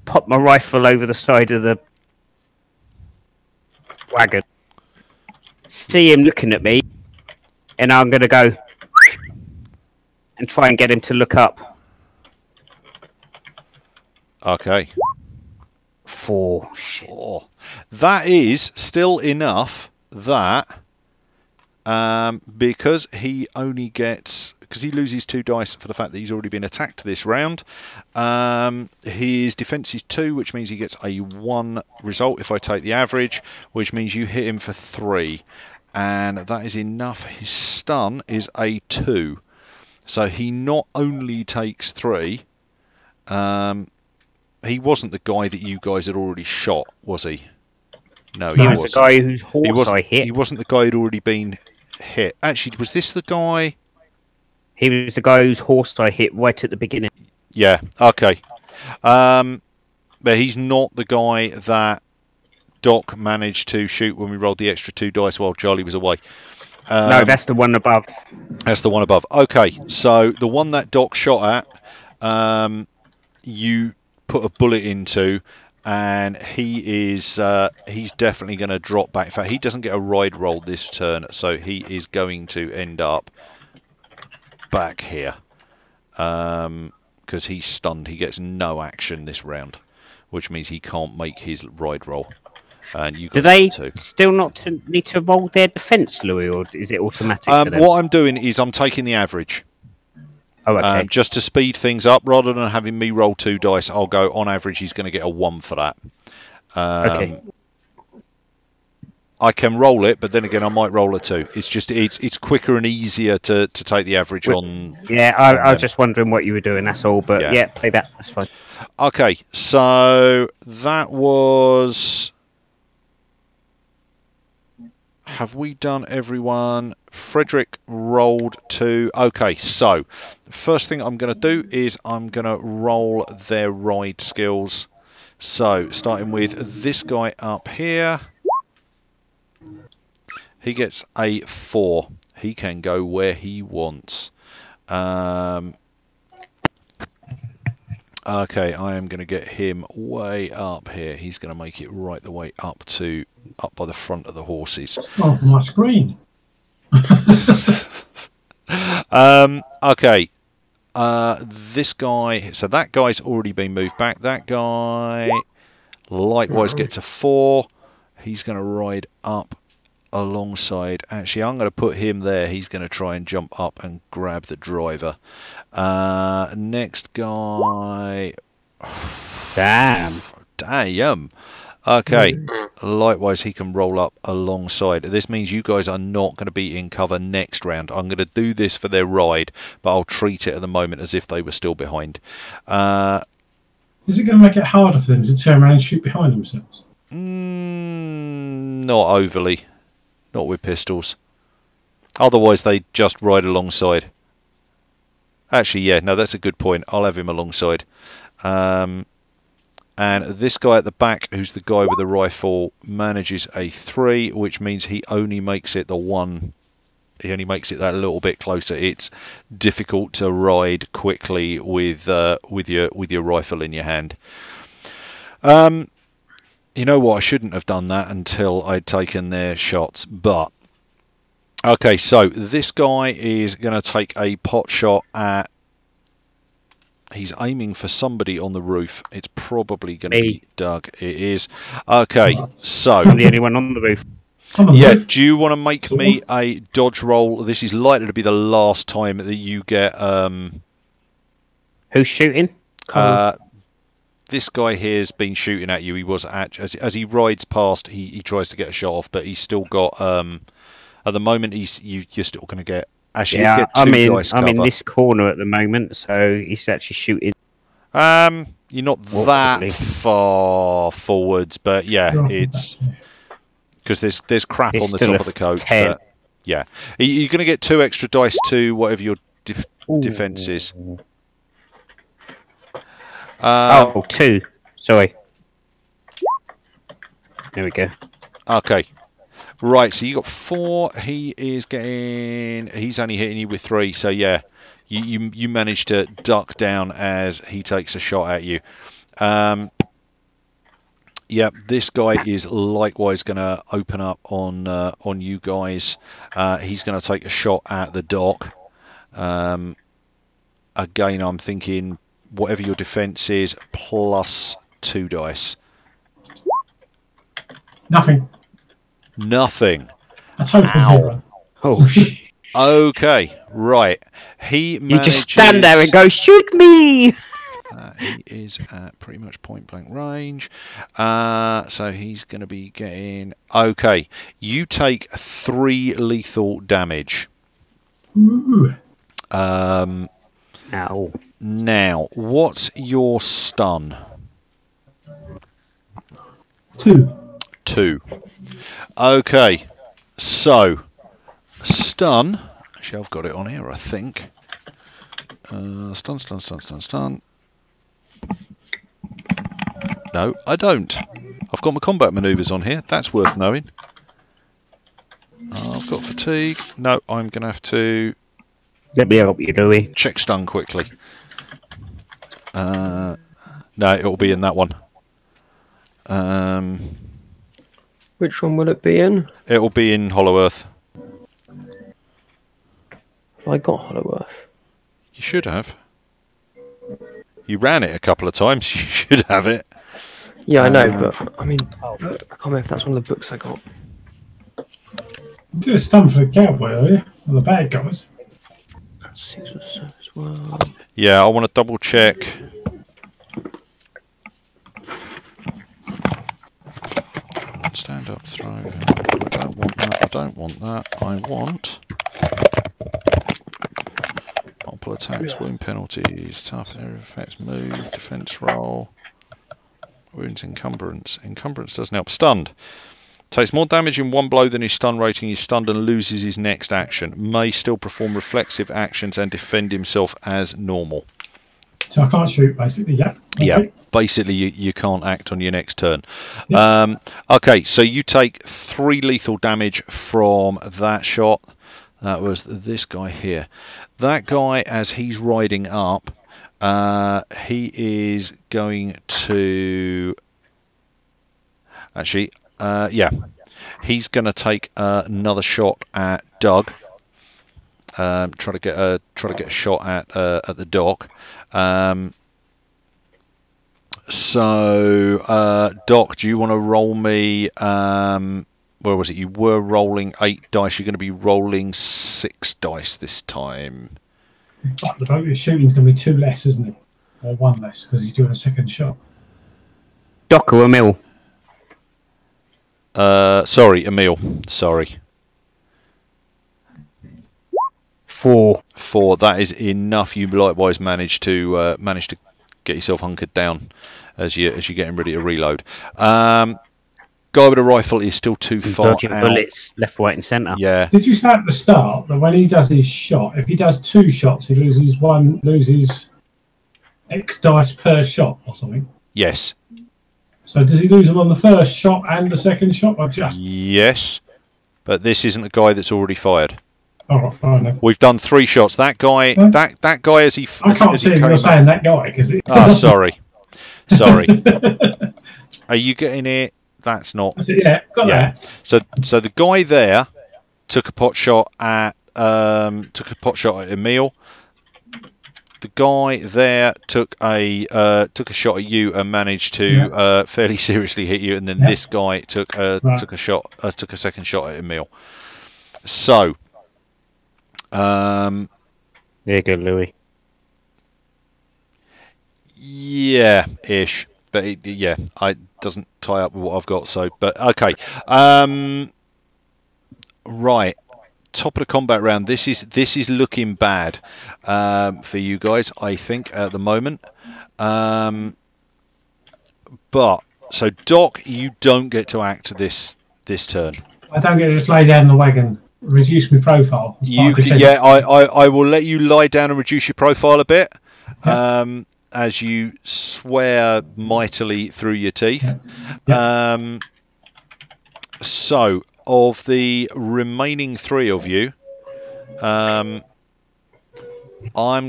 pop my rifle over the side of the wagon, see him looking at me, and I'm going to go and try and get him to look up. Okay. 4. Shit. Oh, that is still enough that because he only gets, because he loses 2 dice for the fact that he's already been attacked this round. His defense is 2, which means he gets a 1 result if I take the average, which means you hit him for 3, and that is enough. His stun is a 2, so he not only takes 3. He wasn't the guy that you guys had already shot, was he? No, He he was wasn't. the guy whose horse I hit. He wasn't the guy who'd already been hit. Actually, was this the guy? He was the guy whose horse I hit right at the beginning. Yeah, okay. But he's not the guy that Doc managed to shoot when we rolled the extra 2 dice while Charlie was away. No, that's the one above. That's the one above. Okay, so the one that Doc shot at, you put a bullet into, and he's definitely going to drop back. In fact, he doesn't get a ride roll this turn, so he is going to end up back here because he's stunned. He gets no action this round, which means he can't make his ride roll. And you Do guys they too. still not need to roll their defence, Louis, or is it automatic for them? What I'm doing is I'm taking the average. Oh, okay. Just to speed things up, rather than having me roll 2 dice, I'll go on average. He's going to get a 1 for that. Okay. I can roll it, but then again, I might roll a 2. It's just it's quicker and easier to take the average on. Yeah, I was just wondering what you were doing. That's all. But yeah, play that. That's fine. Okay, so that was. Have we done everyone? Frederick rolled 2. Okay, so the first thing I'm going to do is I'm going to roll their ride skills. So starting with this guy up here. He gets a 4. He can go where he wants. Okay, I am going to get him way up here. He's going to make it right the way up by the front of the horses. It's off my screen. Okay. This guy. So that guy's already been moved back. That guy likewise gets a 4. He's going to ride up alongside. Actually, I'm going to put him there. He's going to try and jump up and grab the driver. Next guy. Damn. Okay. Likewise, he can roll up alongside. This means you guys are not going to be in cover next round. I'm going to do this for their ride, but I'll treat it at the moment as if they were still behind. Is it going to make it harder for them to turn around and shoot behind themselves? Not overly. Not with pistols. Otherwise, they just ride alongside. Actually, yeah, no, that's a good point. I'll have him alongside. And this guy at the back, who's the guy with the rifle, manages a 3, which means he only makes it the 1. He only makes it that little bit closer. It's difficult to ride quickly with your rifle in your hand. You know what? I shouldn't have done that until I'd taken their shots. But okay, so this guy is going to take a pot shot at. He's aiming for somebody on the roof. It's probably going to be Doug. It is. Okay, so I'm the only one on the roof. Yeah, do you want to make me a dodge roll? This is likely to be the last time that you get. Who's shooting? This guy here has been shooting at you. He was as he rides past. He tries to get a shot off, but he's still got. At the moment, you're still going to get. Actually, Yeah, get 2 dice cover. I'm in this corner at the moment, so he's actually shooting. You're not that far forwards, but yeah, it's because there's crap on the top of the coat. Yeah, you're going to get 2 extra dice to whatever your defense is. 2. Sorry. There we go. Okay. Right, so you got 4. He's only hitting you with 3. So yeah, you managed to duck down as he takes a shot at you. Yeah, this guy is likewise going to open up on you guys. He's going to take a shot at the dock. Again, I'm thinking whatever your defense is, plus 2 dice. Nothing. Nothing. A total Ow. 0. Oh, Okay, right. He you manages... just stand there and go, shoot me! He is at pretty much point blank range. So he's going to be getting... Okay, you take 3 lethal damage. Ooh. Ow. Now, what's your stun? 2. 2. Okay, so stun. Actually, I've got it on here, I think. Stun. No, I don't. I've got my combat manoeuvres on here. That's worth knowing. I've got fatigue. No, I'm going to have to Let me help you, Louis. check stun quickly. No, it'll be in that one. Which one will it be in? It'll be in Hollow Earth. Have I got Hollow Earth? You should have. You ran it a couple of times. You should have it. Yeah, I know, but I mean, I can't remember if that's one of the books I got. You did a stun for the cowboy earlier, or the bad guys. 6 or so as well. Yeah, I want to double check. Stand up, throw. I don't want that. I don't want that. I want multiple attacks, wound penalties, tough area effects, move, defense roll, wounds, encumbrance. Encumbrance doesn't help. Stunned. Takes more damage in 1 blow than his stun rating. He's stunned and loses his next action. May still perform reflexive actions and defend himself as normal. So I can't shoot, basically, yeah. Okay. Yeah, basically you can't act on your next turn. Yeah. Okay, so you take 3 lethal damage from that shot. That was this guy here. That guy, as he's riding up, he is going to... Actually, yeah. He's going to take another shot at Doug. Try to get a shot at the dock. So, Doc, do you want to roll me? Where was it? You were rolling 8 dice. You're going to be rolling 6 dice this time. But the boat you're shooting is going to be 2 less, isn't it? Or 1 less, because he's doing a second shot. Doc or Emil? Sorry, Emil. Sorry. 4. 4. That is enough. You likewise manage to get yourself hunkered down as you're getting ready to reload. Guy with a rifle is still too far Dodging out. bullets left, right, and centre. Yeah. Did you say at the start that when he does his shot, if he does 2 shots, he loses X dice per shot or something? Yes. So does he lose them on the first shot and the second shot, or just? Yes. But this isn't a guy that's already fired. Oh, fine then. We've done 3 shots. That guy, Huh? that guy, as he, I can't as see he him. came You're up- saying that guy because it. Ah, sorry. Are you getting it? That's not. I said, yeah, got Yeah. that. So the guy there took a pot shot at Emil. The guy there took a shot at you and managed to fairly seriously hit you, and then this guy took a second shot at Emil. So, There you go, Louis. yeah, ish. But it doesn't tie up with what I've got. So, but okay. Right, top of the combat round. This is looking bad for you guys, I think, at the moment. But so, Doc, you don't get to act this turn. I don't get to just lay down in the wagon, reduce my profile. as part of defense. I will let you lie down and reduce your profile a bit. As you swear mightily through your teeth. Yeah. So, of the remaining 3 of you, I'm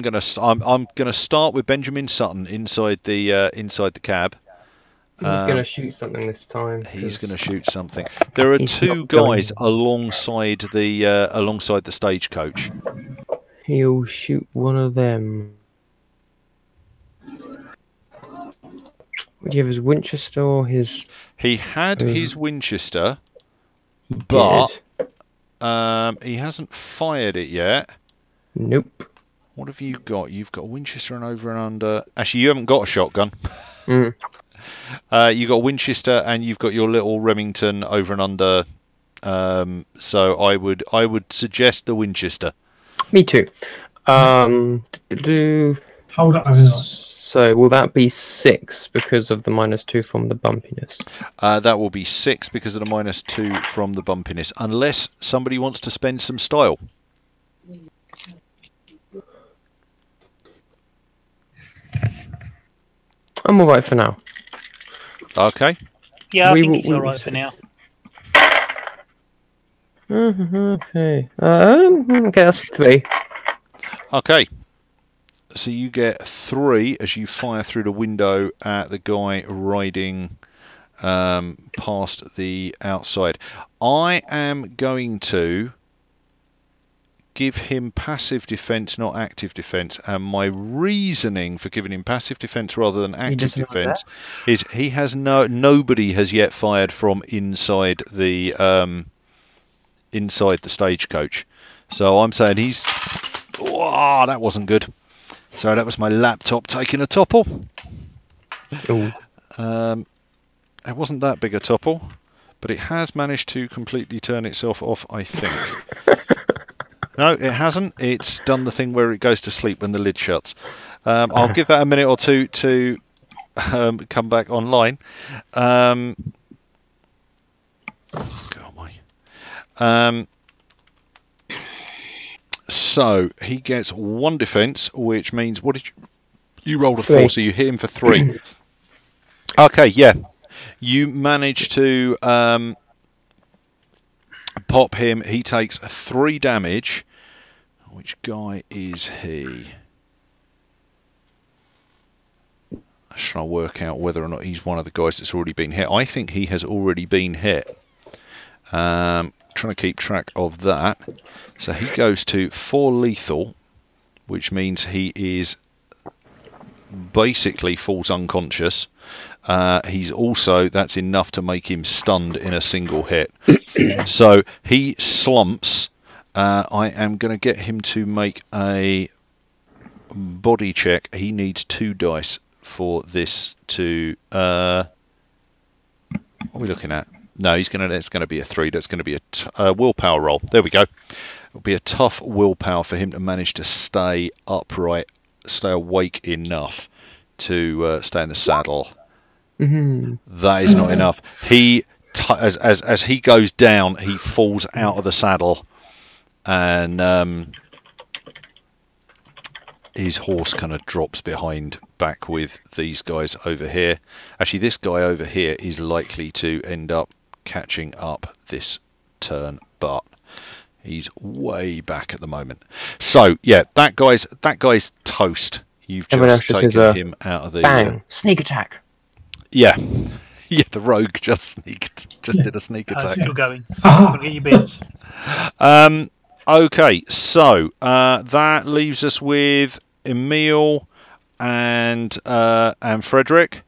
gonna start with Benjamin Sutton inside the cab. He's going to shoot something this time. He's going to shoot something. There are 2 guys alongside the stagecoach. He'll shoot one of them. Would you have his Winchester or his... He had his Winchester, but he hasn't fired it yet. Nope. What have you got? You've got a Winchester and over and under. Actually, you haven't got a shotgun. Mm. You've got a Winchester and you've got your little Remington over and under. So I would suggest the Winchester. Me too. Hold up a minute. So will that be 6 because of the -2 from the bumpiness? That will be 6 because of the -2 from the bumpiness, unless somebody wants to spend some style. I'm alright for now. Okay. Yeah, I think he's all right for now. Okay. Okay, that's 3. Okay. So you get 3 as you fire through the window at the guy riding past the outside. I am going to give him passive defense, not active defense, and my reasoning for giving him passive defense rather than active defense is he has nobody has yet fired from inside the stagecoach. So I'm saying he's... Oh, that wasn't good. Sorry, that was my laptop taking a topple. Ooh. It wasn't that big a topple, but it has managed to completely turn itself off, I think. No, it hasn't. It's done the thing where it goes to sleep when the lid shuts. I'll give that a minute or two to come back online. So he gets 1 defense, which means what did you rolled a 4, so you hit him for 3. Okay, yeah, you manage to pop him. He takes 3 damage. Which guy is he? I'm trying to work out whether or not he's one of the guys that's already been hit. I think he has already been hit. Trying to keep track of that. So he goes to 4 lethal, which means he is basically falls unconscious. He's also, that's enough to make him stunned in a single hit. So he slumps. I am going to get him to make a body check. He needs 2 dice for this to... what are we looking at? No, it's going to be a 3. That's going to be a willpower roll. There we go. It'll be a tough willpower for him to manage to stay upright, stay awake enough to stay in the saddle. Mm-hmm. That is not enough. He, as he goes down, he falls out of the saddle, and his horse kind of drops behind, back with these guys over here. Actually, this guy over here is likely to end up catching up this turn, but he's way back at the moment. So yeah, that guy's toast. You've just taken him out of the bang sneak attack. Yeah, the rogue just did a sneak attack. Still going. I'll get your bits. Okay, so that leaves us with Emil and Frederick.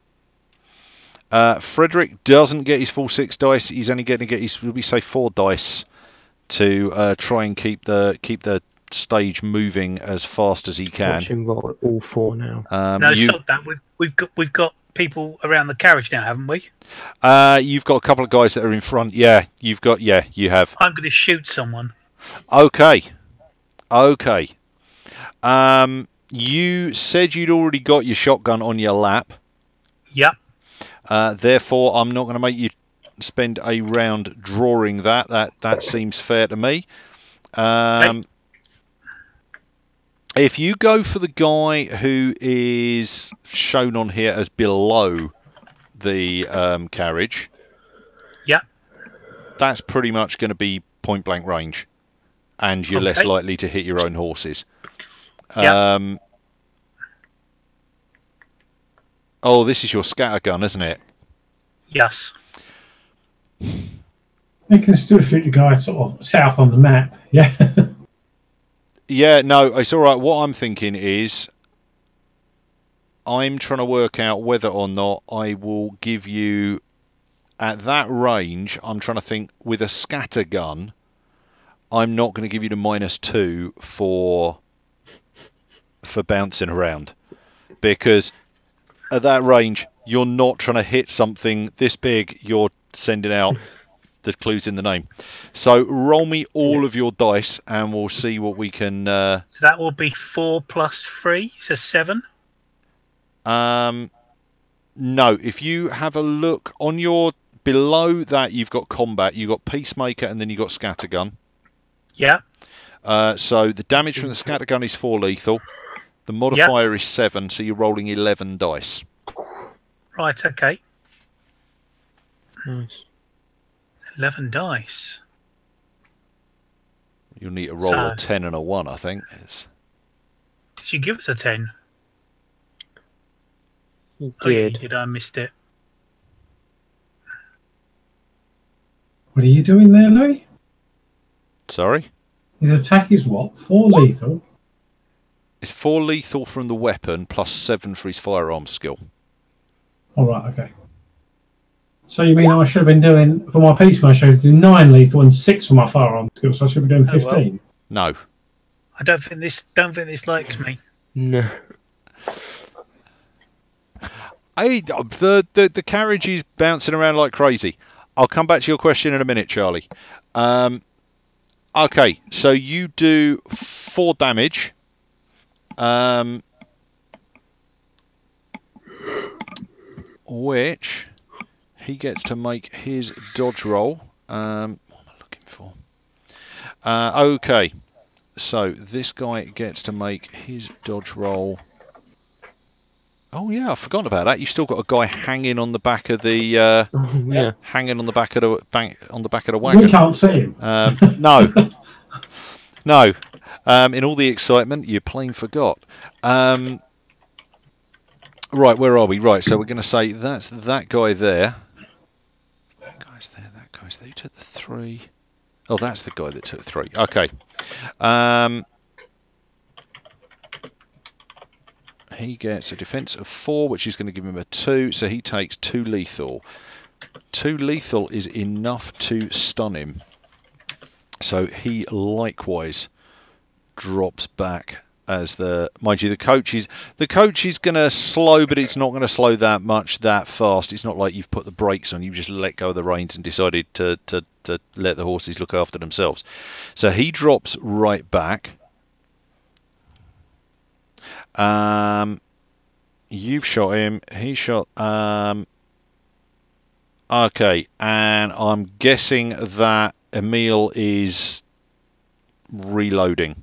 Frederick doesn't get his full 6 dice. He's only going to get his, we say, 4 dice to try and keep the stage moving as fast as he can. Watch him roll all 4 now. Stop that. We've got people around the carriage now, haven't we? You've got a couple of guys that are in front. Yeah, you have. I'm going to shoot someone. Okay. You said you'd already got your shotgun on your lap. Yep. Therefore, I'm not going to make you spend a round drawing that. That seems fair to me. Okay. If you go for the guy who is shown on here as below the carriage, yeah, that's pretty much going to be point blank range, and you're less likely to hit your own horses. Yeah. Oh, this is your scattergun, isn't it? Yes. You can still shoot the guy sort of south on the map. Yeah. Yeah, no, it's all right. What I'm thinking is, I'm trying to work out whether or not I will give you, at that range, I'm trying to think, with a scatter gun, I'm not going to give you the -2 for bouncing around, because at that range you're not trying to hit something this big, you're sending out the clues in the name. So roll me all of your dice and we'll see what we can So that will be 4 + 3, so 7. no, if you have a look on your, below that you've got combat, you've got peacemaker, and then you've got scattergun. Yeah. So the damage from the scattergun is 4 lethal. The modifier is 7, so you're rolling 11 dice. Right, okay. Nice. 11 dice. You'll need to roll a 10 and a 1, I think. Did you give us a 10? You Oh, yeah, you did. did. I missed it. What are you doing there, Louis? Sorry? His attack is what? 4 lethal? It's 4 lethal from the weapon plus 7 for his firearms skill. All right, okay. So you mean I should have been doing, for my peacemaker, I should have been 9 lethal and 6 for my firearm skill, so I should be doing 15. No. I don't think this likes me. No. The carriage is bouncing around like crazy. I'll come back to your question in a minute, Charlie. Okay, so you do 4 damage. Which he gets to make his dodge roll. What am I looking for? Okay, so this guy gets to make his dodge roll. Oh yeah, I forgot about that. You've still got a guy hanging on the back of the hanging on the back of the wagon. We can't see him. No. In all the excitement, you plain forgot. Right, where are we? Right, so we're going to say that's that guy there. That guy's there. That guy's there. Who took the 3? Oh, that's the guy that took 3. Okay. He gets a defense of 4, which is going to give him a 2, so he takes 2 lethal. 2 lethal is enough to stun him. So he likewise drops back as mind you, the coach is going to slow, but it's not going to slow that much that fast. It's not like you've put the brakes on, you've just let go of the reins and decided to let the horses look after themselves. So he drops right back. You've shot him, he shot okay, and I'm guessing that Emil is reloading.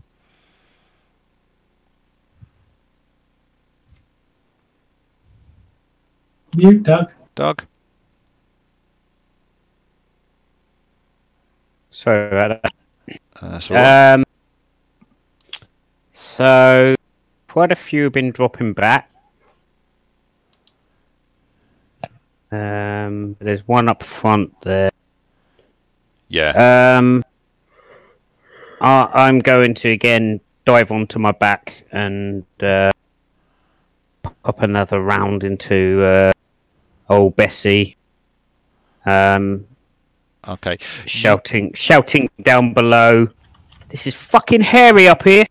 Mute, Doug. Doug? Sorry about that. That's all right. So quite a few have been dropping back. There's one up front there. Yeah. I'm going to again dive onto my back and pop another round into old Bessie. Okay. Shouting down below. This is fucking hairy up here.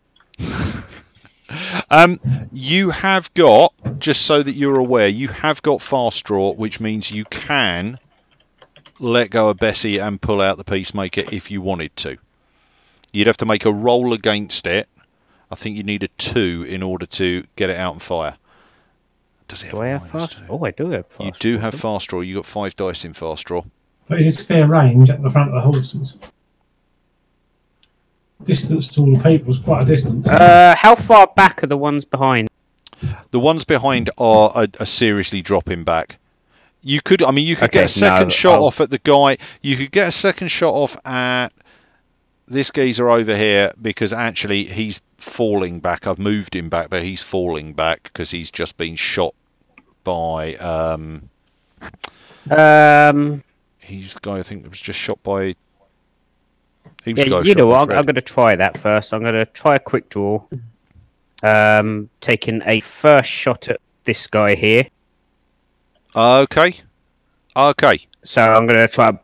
You have got, just so that you're aware, you have got fast draw, which means you can let go of Bessie and pull out the peacemaker if you wanted to. You'd have to make a roll against it. I think you need a 2 in order to get it out and fire. Does it Do I have fast? Oh, I do have fast. You do have fast draw. You got 5 dice in fast draw. But it is fair range at the front of the horses. Distance to all the people is quite a distance. How far back are the ones behind? The ones behind are seriously dropping back. You could, I mean, you could Okay, get a second no, shot off at the guy. You could get a second shot off at this geezer over here because actually he's falling back. I've moved him back, but he's falling back because he's just been shot by. He's the guy I think that was just shot by. He was the guy Yeah, who you shot know by what? Fred. I'm going to try that first. I'm going to try a quick draw. Taking a first shot at this guy here. Okay. So I'm going to try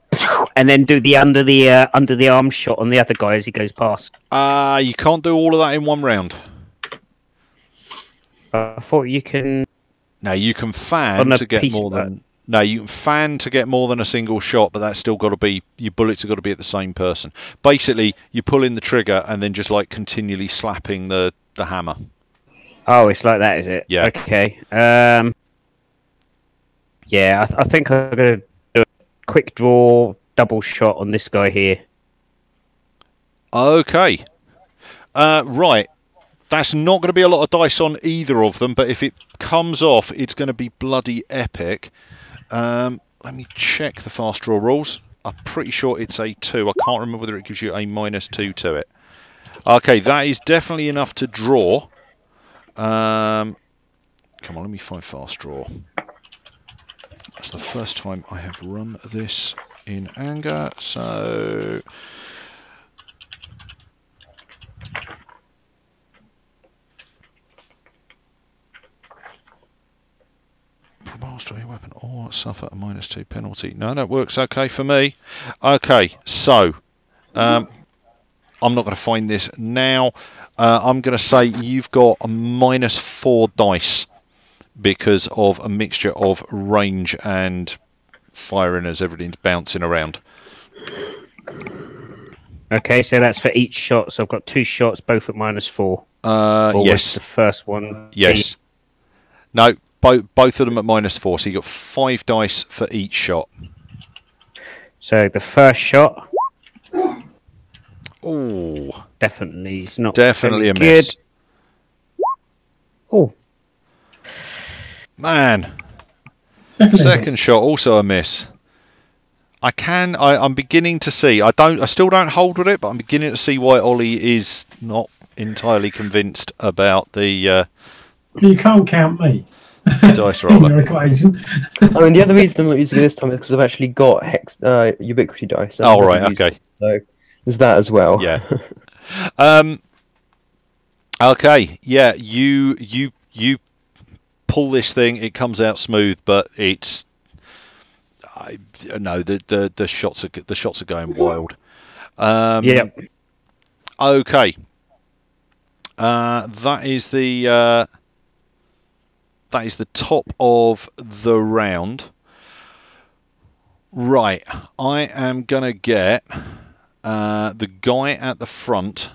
and then do the under the arm shot on the other guy as he goes past. You can't do all of that in one round. I thought you can. Now you can fan On a to get piece- more than. No, you can fan to get more than a single shot, but that's still got to be your bullets have got to be at the same person. Basically, you pull in the trigger and then just like continually slapping the hammer. Oh, it's like that, is it? Yeah. Okay. Yeah, I think I'm going to do a quick draw double shot on this guy here. Okay. Right. That's not going to be a lot of dice on either of them, but if it comes off, it's going to be bloody epic. Let me check the fast draw rules. I'm pretty sure it's a 2. I can't remember whether it gives you a -2 to it. Okay, that is definitely enough to draw. Come on, let me find fast draw. That's the first time I have run this in anger, so... Bolster your weapon or suffer a -2 penalty. No, that works okay for me. Okay, so I'm not going to find this now. I'm going to say you've got a -4 dice because of a mixture of range and firing as everything's bouncing around. Okay, so that's for each shot. So I've got 2 shots, both at -4. Or was Yes. the first one. Yes. No, both of them at -4. So you got 5 dice for each shot. So the first shot Oh, definitely is not definitely a very miss. good. Oh, Man. Definitely Second is. shot also a miss. I'm beginning to see. I still don't hold with it, but I'm beginning to see why Ollie is not entirely convinced about the You can't count me dice in your roller. equation. I mean, the other reason I'm not using it this time is because I've actually got ubiquity dice. and Oh I've right, never used okay, it, so there's that as well. yeah. Okay, yeah. You pull this thing, it comes out smooth, but it's no the shots are going wild. yeah. Okay. That is the top of the round. Right, I am gonna get the guy at the front.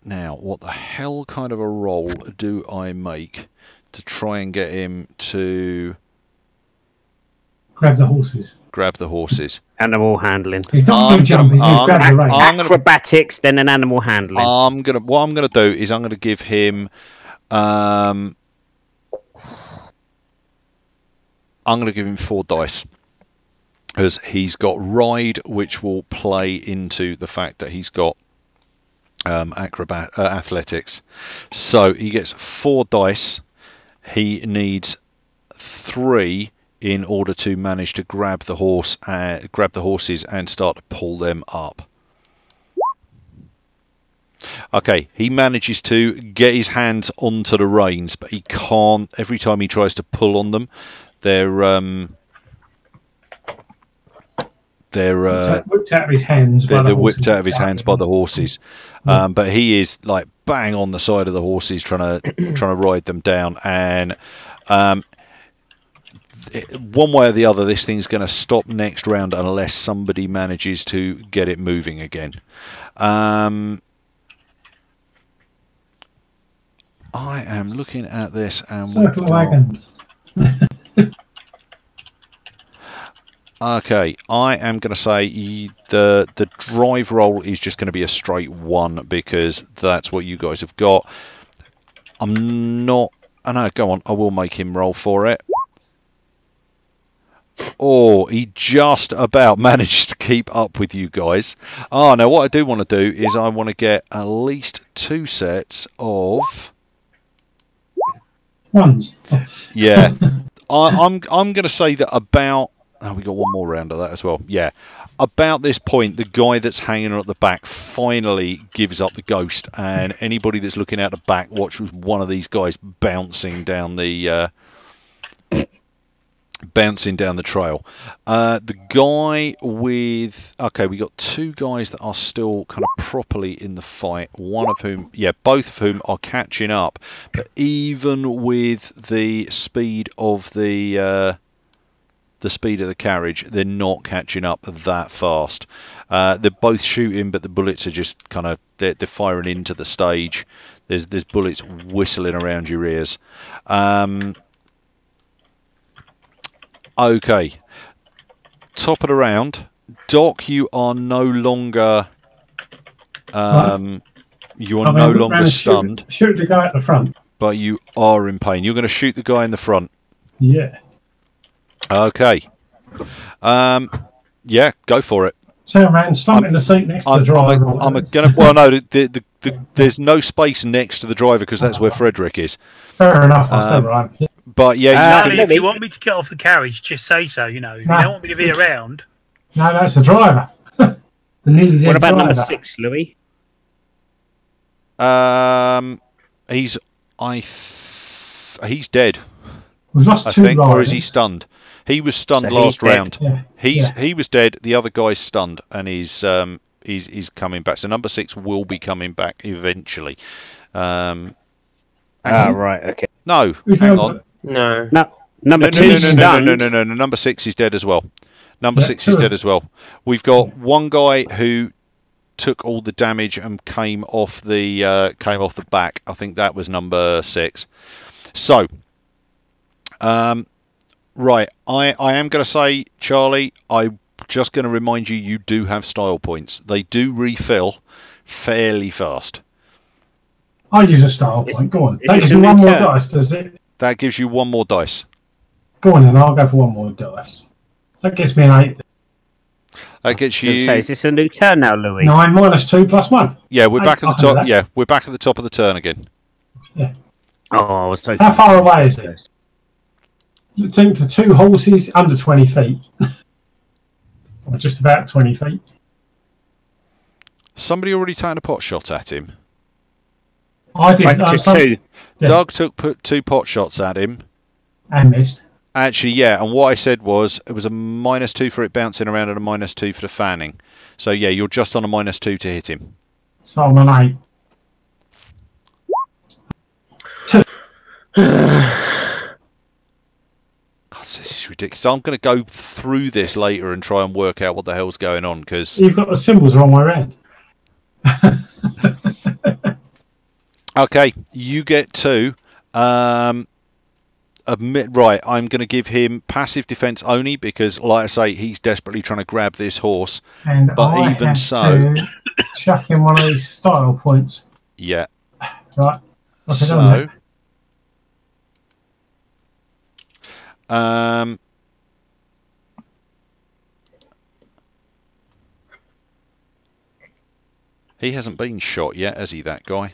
Now, what the hell kind of a roll do I make to try and get him to Grab the horses. grab the horses? Animal handling. He's not going to jump, he's going to grab the rein. I'm gonna- Acrobatics, then an animal handling. What I'm gonna do is I'm gonna give him I'm gonna give him 4 dice because he's got ride, which will play into the fact that he's got athletics. So he gets 4 dice. He needs 3 in order to manage to grab the horses and start to pull them up. Okay, he manages to get his hands onto the reins, but he can't. Every time he tries to pull on them, they're Whipped out of his hands. By the they're horses. whipped out of his hands by the horses. But he is like bang on the side of the horses, trying to ride them down, and one way or the other, this thing's going to stop next round unless somebody manages to get it moving again. I am looking at this and Circle of wagons. okay, I am going to say the drive roll is just going to be a straight 1 because that's what you guys have got. I'm not. I know. Go on. I will make him roll for it. Oh, he just about managed to keep up with you guys. Oh, now what I do want to do is I want to get at least 2 sets of... Ones. Yeah. I'm going to say that about... Oh, we got one more round of that as well. Yeah. About this point, the guy that's hanging at the back finally gives up the ghost, and anybody that's looking out the back watches one of these guys bouncing down the trail. The guy with... Okay, we got 2 guys that are still kind of properly in the fight. One of whom... Yeah, both of whom are catching up. But even with the speed of the carriage, they're not catching up that fast. They're both shooting, but the bullets are just kind of... They're firing into the stage. There's bullets whistling around your ears. Okay, top of the round. Doc, you are no longer stunned, Shoot the guy at the front. but you are in pain. You're going to shoot the guy in the front. Yeah. Okay. Yeah, go for it. Turn around, slump in the seat next to the driver. Well, no, there's no space next to the driver because that's where Frederick is. Fair enough. I'll stay right. But yeah, if you want me to get off the carriage, just say so. If you don't want me to be around. No, that's the driver. The nearly dead What about driver. number 6, Louis? He's dead. We've lost 2 riders. Or is he stunned? He was stunned last round. Yeah. He was dead. The other guy's stunned, and he's coming back. So number 6 will be coming back eventually. Right, okay. No, hang on. No. Number 2 stunned. No. Number 6 is dead as well. Number 6 is dead as well. We've got one guy who took all the damage and came off the back. I think that was number 6. So, right, I am going to say, Charlie, I'm just going to remind you, you do have style points. They do refill fairly fast. I'll use a style point. Go on. Is That this gives a me new 1 more turn? dice, does it? That gives you 1 more dice. Go on then, I'll go for 1 more dice. That gets me an 8. That gets So you... is this a new turn now, Louis? 9 minus 2 plus 1. Yeah, we're back at the I'll do top. that. Yeah, we're back at the top of the turn again. Yeah. Oh, I was so How far away is it? I think the 2 horses under 20 feet. Or just about 20 feet. Somebody already taken a pot shot at him. I did. Right, to 2. Yeah. Doug put 2 pot shots at him. And missed. Actually, yeah, and what I said was it was a -2 for it bouncing around and a -2 for the fanning. So yeah, you're just on a -2 to hit him. So I'm an 8. 2. God, this is ridiculous. I'm going to go through this later and try and work out what the hell's going on because... You've got the symbols wrong way around. Okay, you get 2. Right, I'm going to give him passive defense only because, like I say, he's desperately trying to grab this horse. And But I even had so... to chuck in one of these style points. Yeah. Right. So... he hasn't been shot yet, has he? That guy.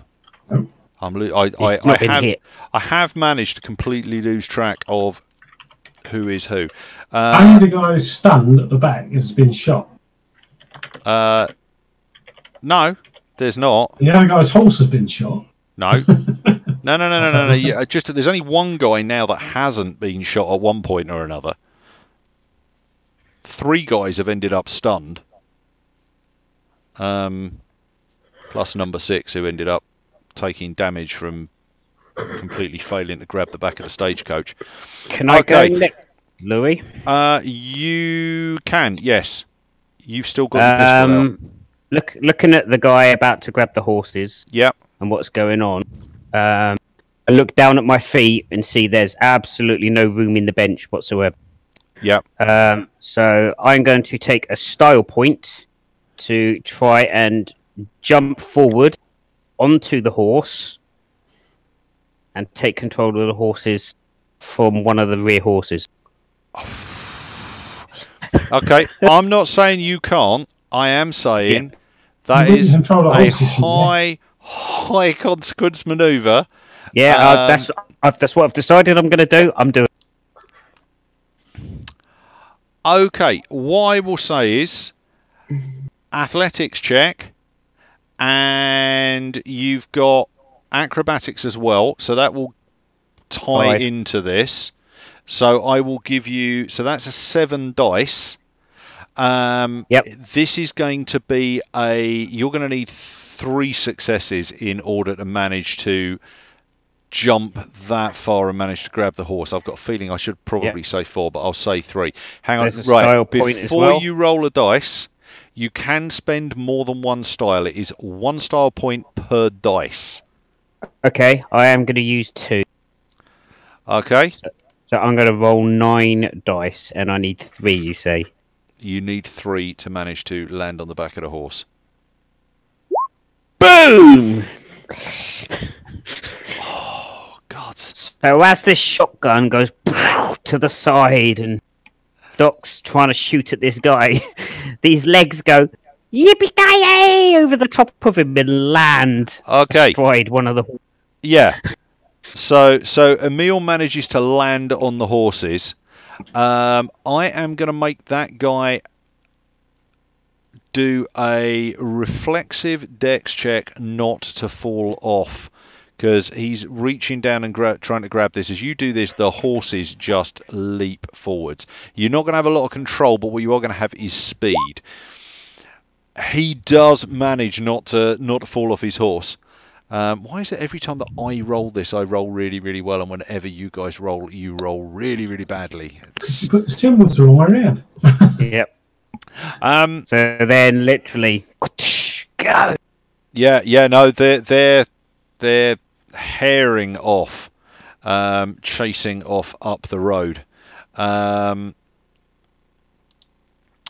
I have managed to completely lose track of who is who. Only the guy who's stunned at the back has been shot. No, there's not. The other guy's horse has been shot. No. No. Yeah, just there's only one guy now that hasn't been shot at one point or another. 3 guys have ended up stunned. Plus number 6 who ended up taking damage from completely failing to grab the back of the stagecoach. Can I go next, Louis? You can, yes. You've still got your pistol out. Looking at the guy about to grab the horses. Yep. And what's going on. I look down at my feet and see there's absolutely no room in the bench whatsoever. Yep. So I'm going to take a style point to try and jump forward onto the horse and take control of the horses from one of the rear horses. Okay, I'm not saying you can't. I am saying that You wouldn't is control the a horses from there. high consequence manoeuvre. Yeah, that's what I've decided I'm going to do. I'm doing. Okay, what I will say is athletics check, and you've got acrobatics as well, so that will tie 5. into this. So I will give you. So that's a 7 dice. Yep. This is going to be you're going to need 3 successes in order to manage to jump that far and manage to grab the horse. I've got a feeling I should probably say 4, but I'll say 3. Hang on, There's a style point as before well. you roll a dice, you can spend more than one style. It is 1 style point per dice. Okay, I am going to use 2. Okay, So I'm going to roll 9 dice, and I need 3. You say? you need 3 to manage to land on the back of the horse. Boom! Oh God! So as this shotgun goes to the side, and Doc's trying to shoot at this guy, these legs go yippee-ki-yay over the top of him and land Okay, astride one of the. yeah. So Emil manages to land on the horses. I am going to make that guy do a reflexive dex check not to fall off, because he's reaching down and trying to grab this. As you do this, the horses just leap forwards. You're not going to have a lot of control, but what you are going to have is speed. He does manage not to fall off his horse. Why is it every time that I roll this, I roll really, really well, and whenever you guys roll, you roll really, really badly? You put the symbols the wrong way around. Yep. So then, literally, go. Yeah, no, they're herring off, chasing off up the road.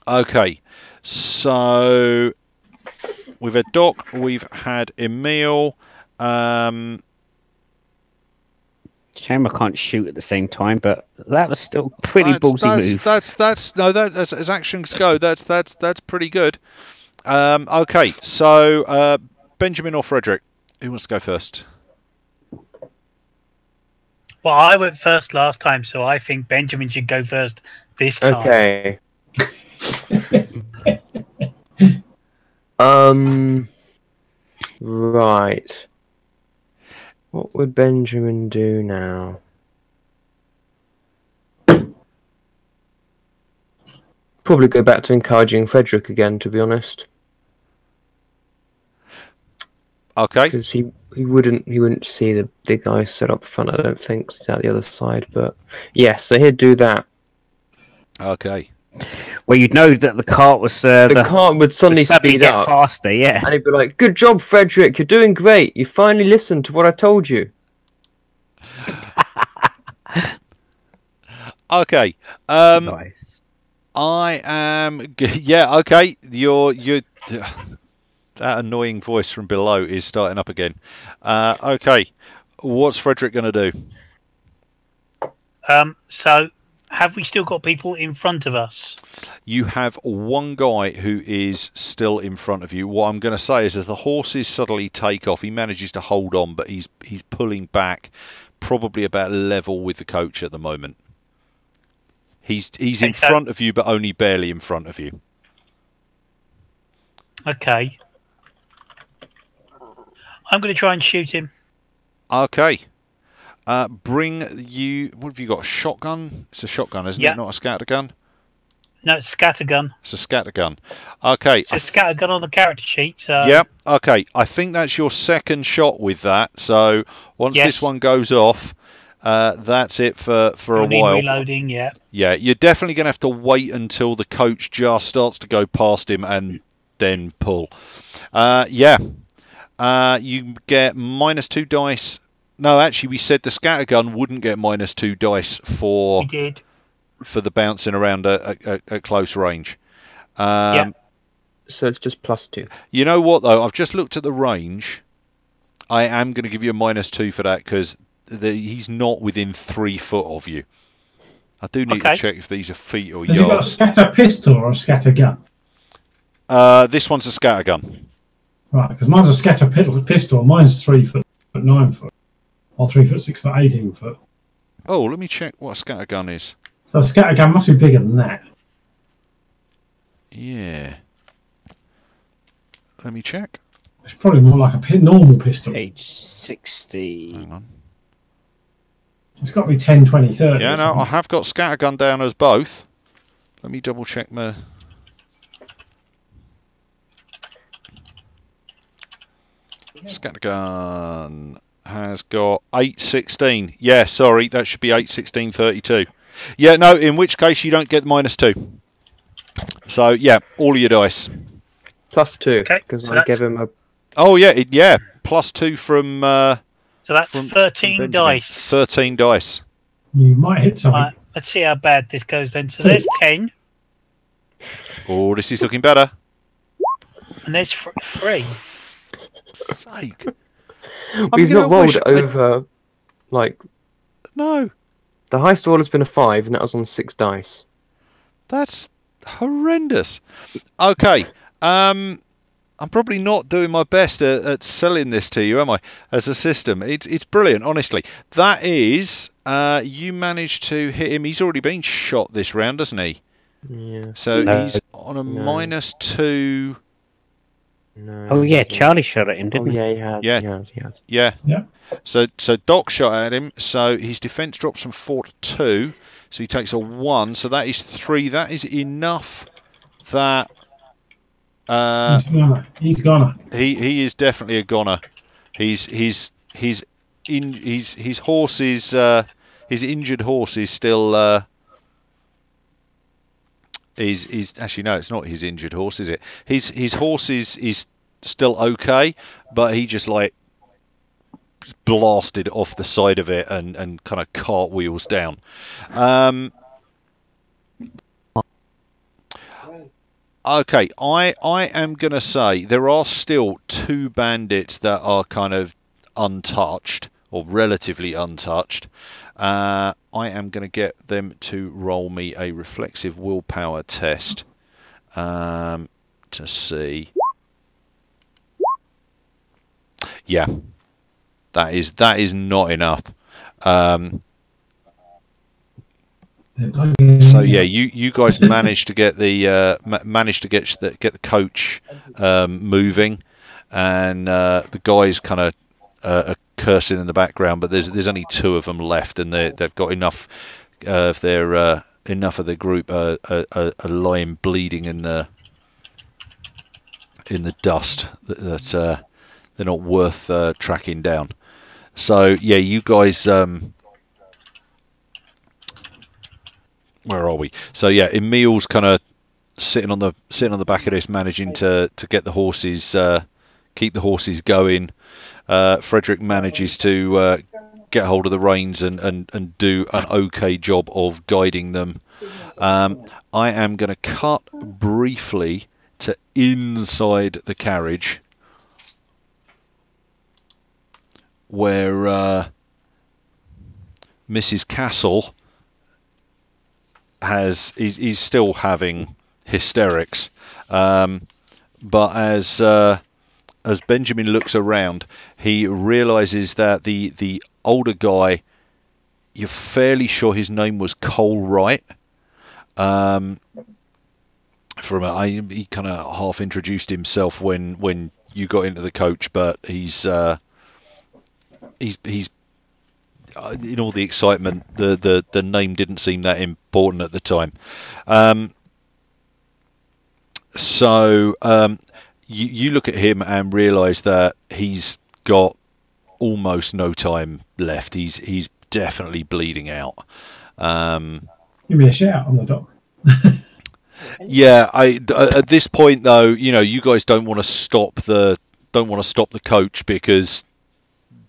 Okay, so we've had Doc, we've had Emil. Shame I can't shoot at the same time, but that was still pretty ballsy move. That's as actions go. That's pretty good. Okay, so Benjamin or Frederick, who wants to go first? Well, I went first last time, so I think Benjamin should go first this time. Okay. Right. What would Benjamin do now? Probably go back to encouraging Frederick again, to be honest. Okay. Because he wouldn't see the guy set up front, I don't think. He's out the other side, but yes, so he'd do that. Okay. Well, you'd know that the cart was The cart would suddenly speed get up faster, yeah. and he'd be like, "Good job, Frederick, you're doing great. You finally listened to what I told you." Okay. Nice. I am. Yeah. Okay. You're. That annoying voice from below is starting up again. Okay. What's Frederick going to do? So, have we still got people in front of us? You have one guy who is still in front of you. What I'm going to say is, as the horses suddenly take off, he manages to hold on, but he's pulling back, probably about level with the coach at the moment. He's in front of you, but only barely in front of you. Okay. I'm going to try and shoot him. Okay. Bring you. What have you got? A shotgun? It's a shotgun, isn't it? Not a scattergun. No, it's scattergun. It's a scattergun. Okay. It's a scattergun on the character sheet. So... Yep. Okay. I think that's your second shot with that. So once this one goes off, that's it for a while. Reloading. Yeah. Yeah. You're definitely going to have to wait until the coach just starts to go past him and then pull. Yeah. You get -2 dice. No, actually, we said the scattergun wouldn't get -2 dice for. We did. For the bouncing around at close range. So it's just +2. You know what, though? I've just looked at the range. I am going to give you a -2 for that, because he's not within 3 foot of you. I do need Okay. to check if these are feet or Has he got a yards. scatter pistol or a scatter gun? This one's a scattergun. Right, because mine's a scatter pistol. Mine's 3 foot 9 foot, or 3 foot 6 foot 18 foot. Oh, let me check what a scattergun is. So a scatter gun must be bigger than that. Yeah. Let me check. It's probably more like a normal pistol. Page 60. Hang on. It's got to be 10, 20, 30. Yeah, or no, something. I have got scattergun down as both. Let me double check my... Scattergun has got 816. Yeah, sorry, that should be 81632. Yeah, no, in which case you don't get -2. So, yeah, all of your dice. +2, Okay, because so I gave him a... Oh, yeah, yeah, +2 from... So that's from 13 Benjamin. dice. 13 dice. You might hit something. Right, let's see how bad this goes then. So there's 10, Oh, this is looking better. and there's 3. Sake. We've gonna not rolled wish over, like... No, The highest roll has been a 5, and that was on 6 dice. that's horrendous. Okay, I'm probably not doing my best at selling this to you, am I? As a system, it's brilliant, honestly. That is, you managed to hit him. He's already been shot this round, hasn't he? Yeah. So No. he's on a No. -2. No. Oh, yeah, he hasn't. Charlie shot at him, didn't Oh, he? yeah, he has. Yeah. He has. He has. Yeah. Yeah. So Doc shot at him. So his defense drops from 4 to 2. So he takes a 1. So that is 3. That is enough. That He's gonna. he is definitely a goner. His horse is his injured horse is still is actually no, it's not his injured horse, is it? His horse is still okay, but he just like blasted off the side of it and kind of cartwheels down. Okay, I am going to say there are still 2 bandits that are kind of untouched or relatively untouched. I am going to get them to roll me a reflexive willpower test to see. Yeah, that is not enough. So yeah, you guys managed to get the get the coach moving, and the guys kind of are cursing in the background. But there's only 2 of them left, and they've got enough of their group are lying bleeding in the dust that they're not worth tracking down. So yeah, you guys. Where are we? So yeah, Emil's kind of sitting on the back of this, managing to get the horses, keep the horses going. Frederick manages to get hold of the reins and do an okay job of guiding them. I am going to cut briefly to inside the carriage, where Mrs. Castle is still having hysterics, but as Benjamin looks around, he realizes that the older guy, you're fairly sure his name was Cole Wright. He kind of half introduced himself when you got into the coach, but he's in all the excitement, the name didn't seem that important at the time. So you look at him and realise that he's got almost no time left. He's definitely bleeding out. Give me a shout on the dock. Yeah, at this point though, you guys don't want to stop the coach, because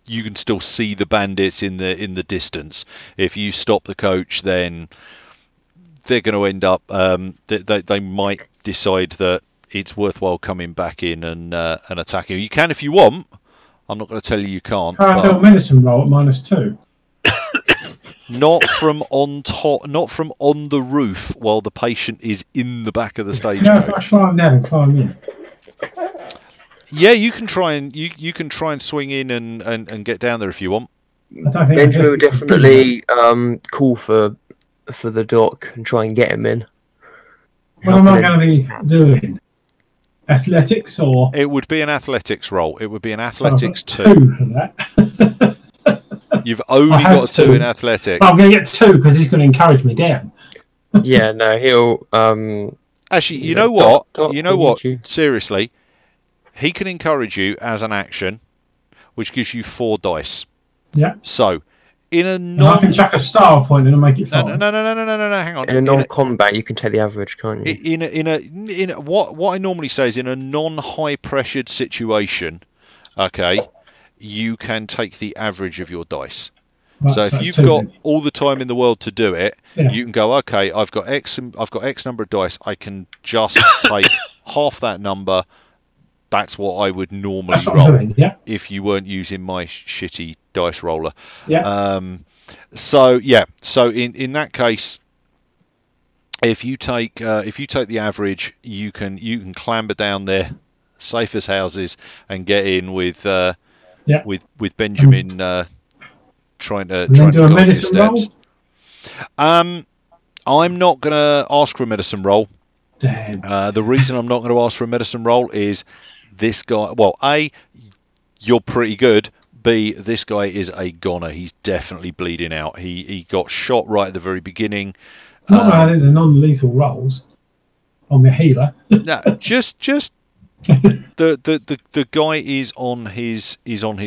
you can still see the bandits in the distance. If you stop the coach, then they're going to end up. They might decide that it's worthwhile coming back in and attacking. You can if you want. I'm not going to tell you can't. Try a little medicine roll at -2. Not from on top, not from on the roof while the patient is in the back of the You know, if I stagecoach. climb down and climb in. Yeah, you can try and you can try and swing in and get down there if you want. I don't think Benjamin would athletics is good enough. definitely call for the doc and try and get him in. What am I going to be doing? Athletics or? It would be an athletics roll. It would be an So I've athletics got 2. 2 for that. You've only I had got a 2 in 2. athletics. But I'm going to get 2 because he's going to encourage me down. Yeah, no, he'll. Actually, you Yeah, know what? Doc You know will what? need you. Seriously, he can encourage you as an action, which gives you 4 dice. Yeah. So, in a And I can non chuck a star point in and make it no 5. no, hang on. In a non-combat, you can take the average, can't you? In a what I normally say is in a non-high pressured situation, okay, you can take the average of your dice. Right, So if that's you've 2 got then. all the time in the world to do it, Yeah. you can go, okay, I've got X number of dice. I can just take half that number. That's what I would normally That's what roll I'm doing, yeah. if you weren't using my shitty dice roller. Yeah. So in that case, if you take the average, you can clamber down there, safe as houses, and get in with Benjamin trying to And then do a guide your medicine roll? steps. I'm not going to ask for a medicine roll. Damn. The reason I'm not going to ask for a medicine roll is this guy. Well, A, you're pretty good. B, this guy is a goner. He's definitely bleeding out. He got shot right at the very beginning. Not that I did the non-lethal rolls on the healer. No, just the guy is on his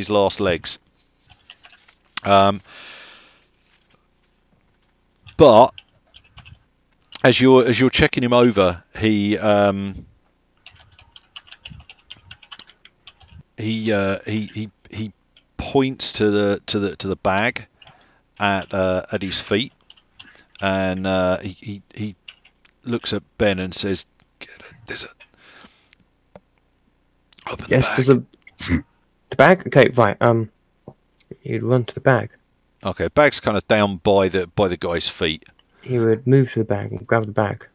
last legs. But as you're checking him over, he points to the bag at his feet, and he looks at Ben and says, "There's a open Yes, the bag." there's the bag. Okay, right. He'd run to the bag. Okay, bag's kind of down by the guy's feet. He would move to the bag and grab the bag.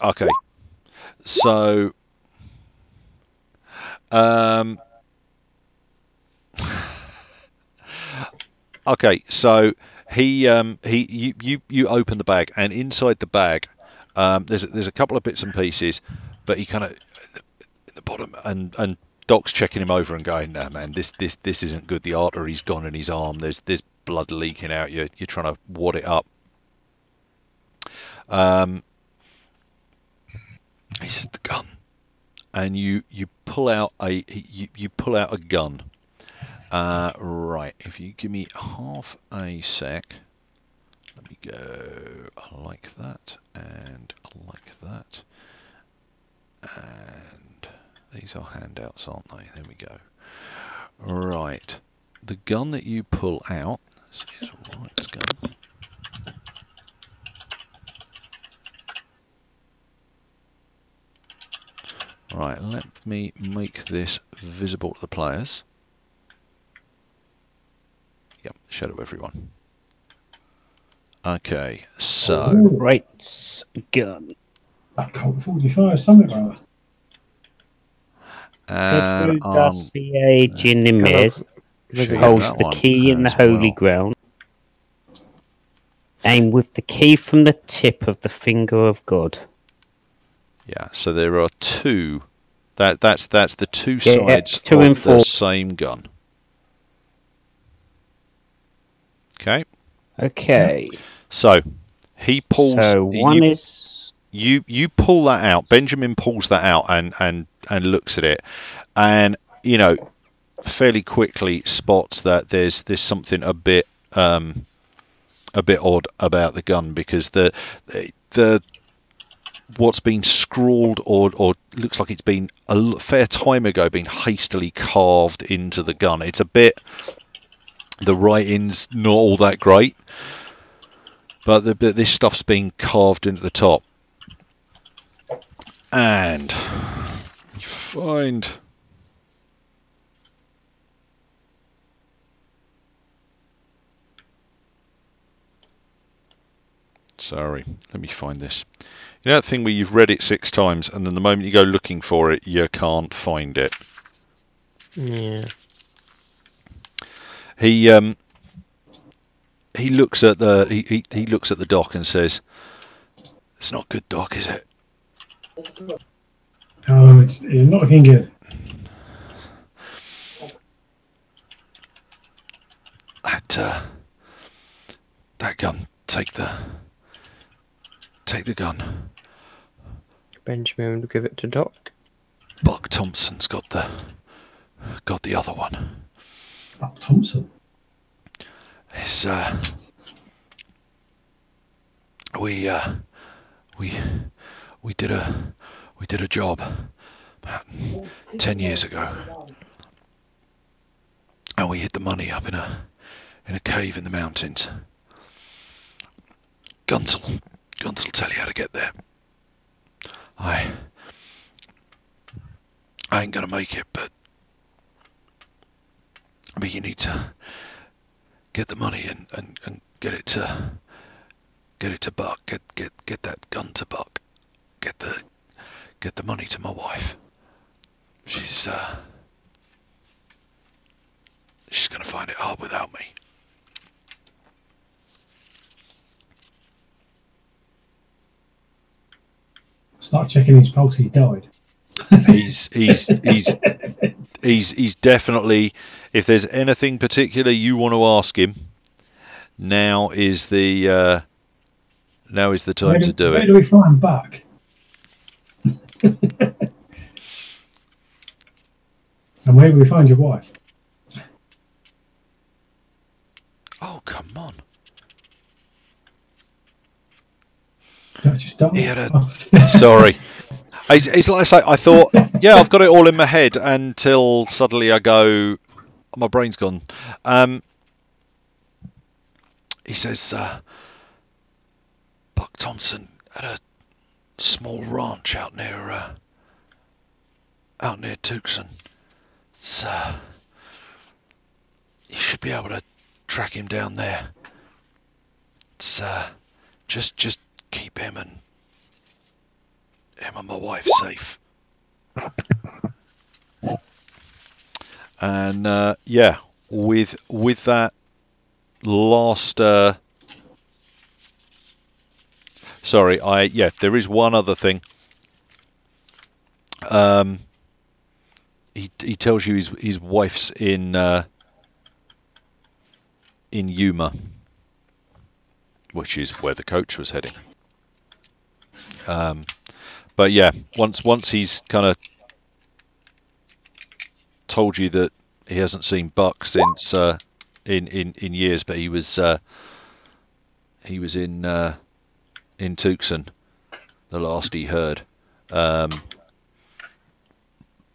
Okay, so okay, so you open the bag, and inside the bag there's a couple of bits and pieces, but he kind of at the bottom, and Doc's checking him over and going, "No, man, this isn't good. The artery's gone in his arm. There's blood leaking out. You're trying to wad it up." He says, "The gun," and you pull out a gun. Right, if you give me half a sec, let me go like that and like that, and these are handouts, aren't they? There we go. Right, the gun that you pull out, this is a right gun. Right, let me make this visible to the players. Yep, shadow everyone. Okay, so Right gun. A Colt 45, something like that. and Dossier Ginimez show you holds that the one key in the as holy well. ground. Aim with the key from the tip of the finger of God. Yeah, so there are two. That's the two Yeah, sides 2 and of 4. the same gun. Okay. Okay. So he pulls. So one is You pull that out. Benjamin pulls that out and looks at it, and fairly quickly spots that there's something a bit odd about the gun, because the what's been scrawled or looks like it's been a fair time ago been hastily carved into the gun. It's a bit, the writing's not all that great, but this stuff's been carved into the top, and you find Sorry, let me find this. You know that thing where you've read it 6 times and then the moment you go looking for it, you can't find it. Yeah. He looks at the he looks at the doc and says, "It's not good, Doc, is it?" Oh, it's not looking good. That gun. Take the gun. Benjamin will give it to Doc. Buck Thompson's got the other one. Buck Thompson. It's we did a job about 10 years ago, and we hid the money up in a cave in the mountains. Guns will tell you how to get there. I ain't gonna make it, but you need to get the money and get it to Buck. Get that gun to Buck. Get the money to my wife. She's gonna find it hard without me. Start checking his pulse. He's died. He's definitely. If there's anything particular you want to ask him, now is the time to do Where it. do we find Buck? And where do we find your wife? Oh, come on. Did I just die? He had Sorry. It's like I say, I thought, yeah, I've got it all in my head until suddenly I go, my brain's gone. He says, Buck Thompson had a small ranch out near Tucson. It's, you should be able to track him down there. It's just keep him and my wife safe. And yeah, with that last sorry, there is one other thing. He tells you his wife's in Yuma, which is where the coach was heading. But yeah, once he's kind of told you that he hasn't seen Buck since in years, but he was in Tucson the last he heard.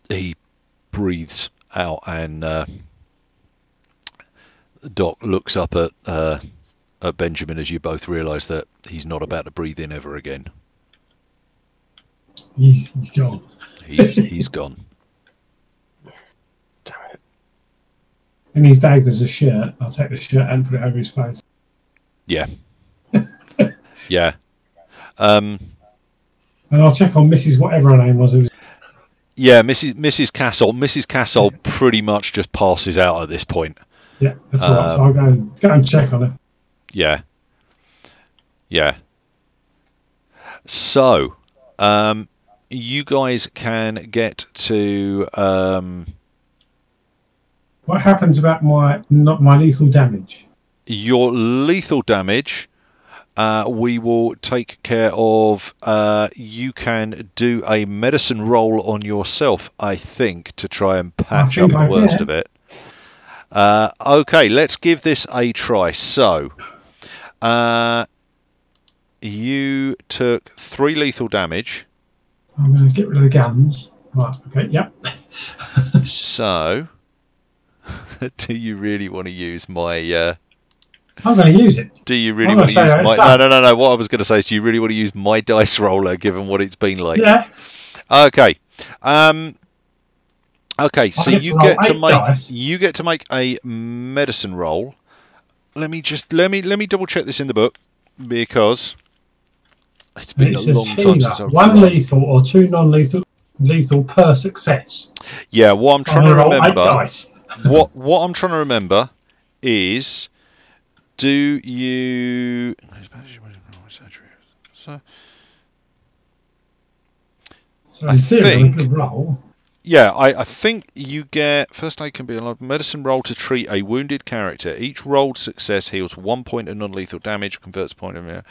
He breathes out, and Doc looks up at Benjamin as you both realise that he's not about to breathe in ever again. He's gone. He's gone. Damn it. In his bag there's a shirt. I'll take the shirt and put it over his face. Yeah. Yeah. And I'll check on Mrs. whatever her name was. Yeah, Mrs. Castle. Mrs. Castle pretty much just passes out at this point. Yeah, that's all right. So I'll go and check on her. Yeah. Yeah. So, you guys can get to. What happens about my lethal damage? Your lethal damage. We will take care of. You can do a medicine roll on yourself, I think, to try and patch up the worst of it. Okay, let's give this a try. So, you took 3 lethal damage. I'm going to get rid of the guns. Right, okay, yep. So, do you really want to use my... I'm going to use it. Do you really want to use my... No. What I was going to say is, do you really want to use my dice roller, given what it's been like? Yeah. Okay. Okay, so you get to make a medicine roll. Let me double check this in the book, because It's And been it a says long time healer, since I've one run. lethal or two non-lethal per success. Yeah, what I'm trying I'm to gonna roll 8 remember, dice. what I'm trying to remember is, do you? So So I in theory, on a think, good roll, yeah, I think you get first aid can be a medicine roll to treat a wounded character. Each rolled success heals 1 point of non-lethal damage, converts a point of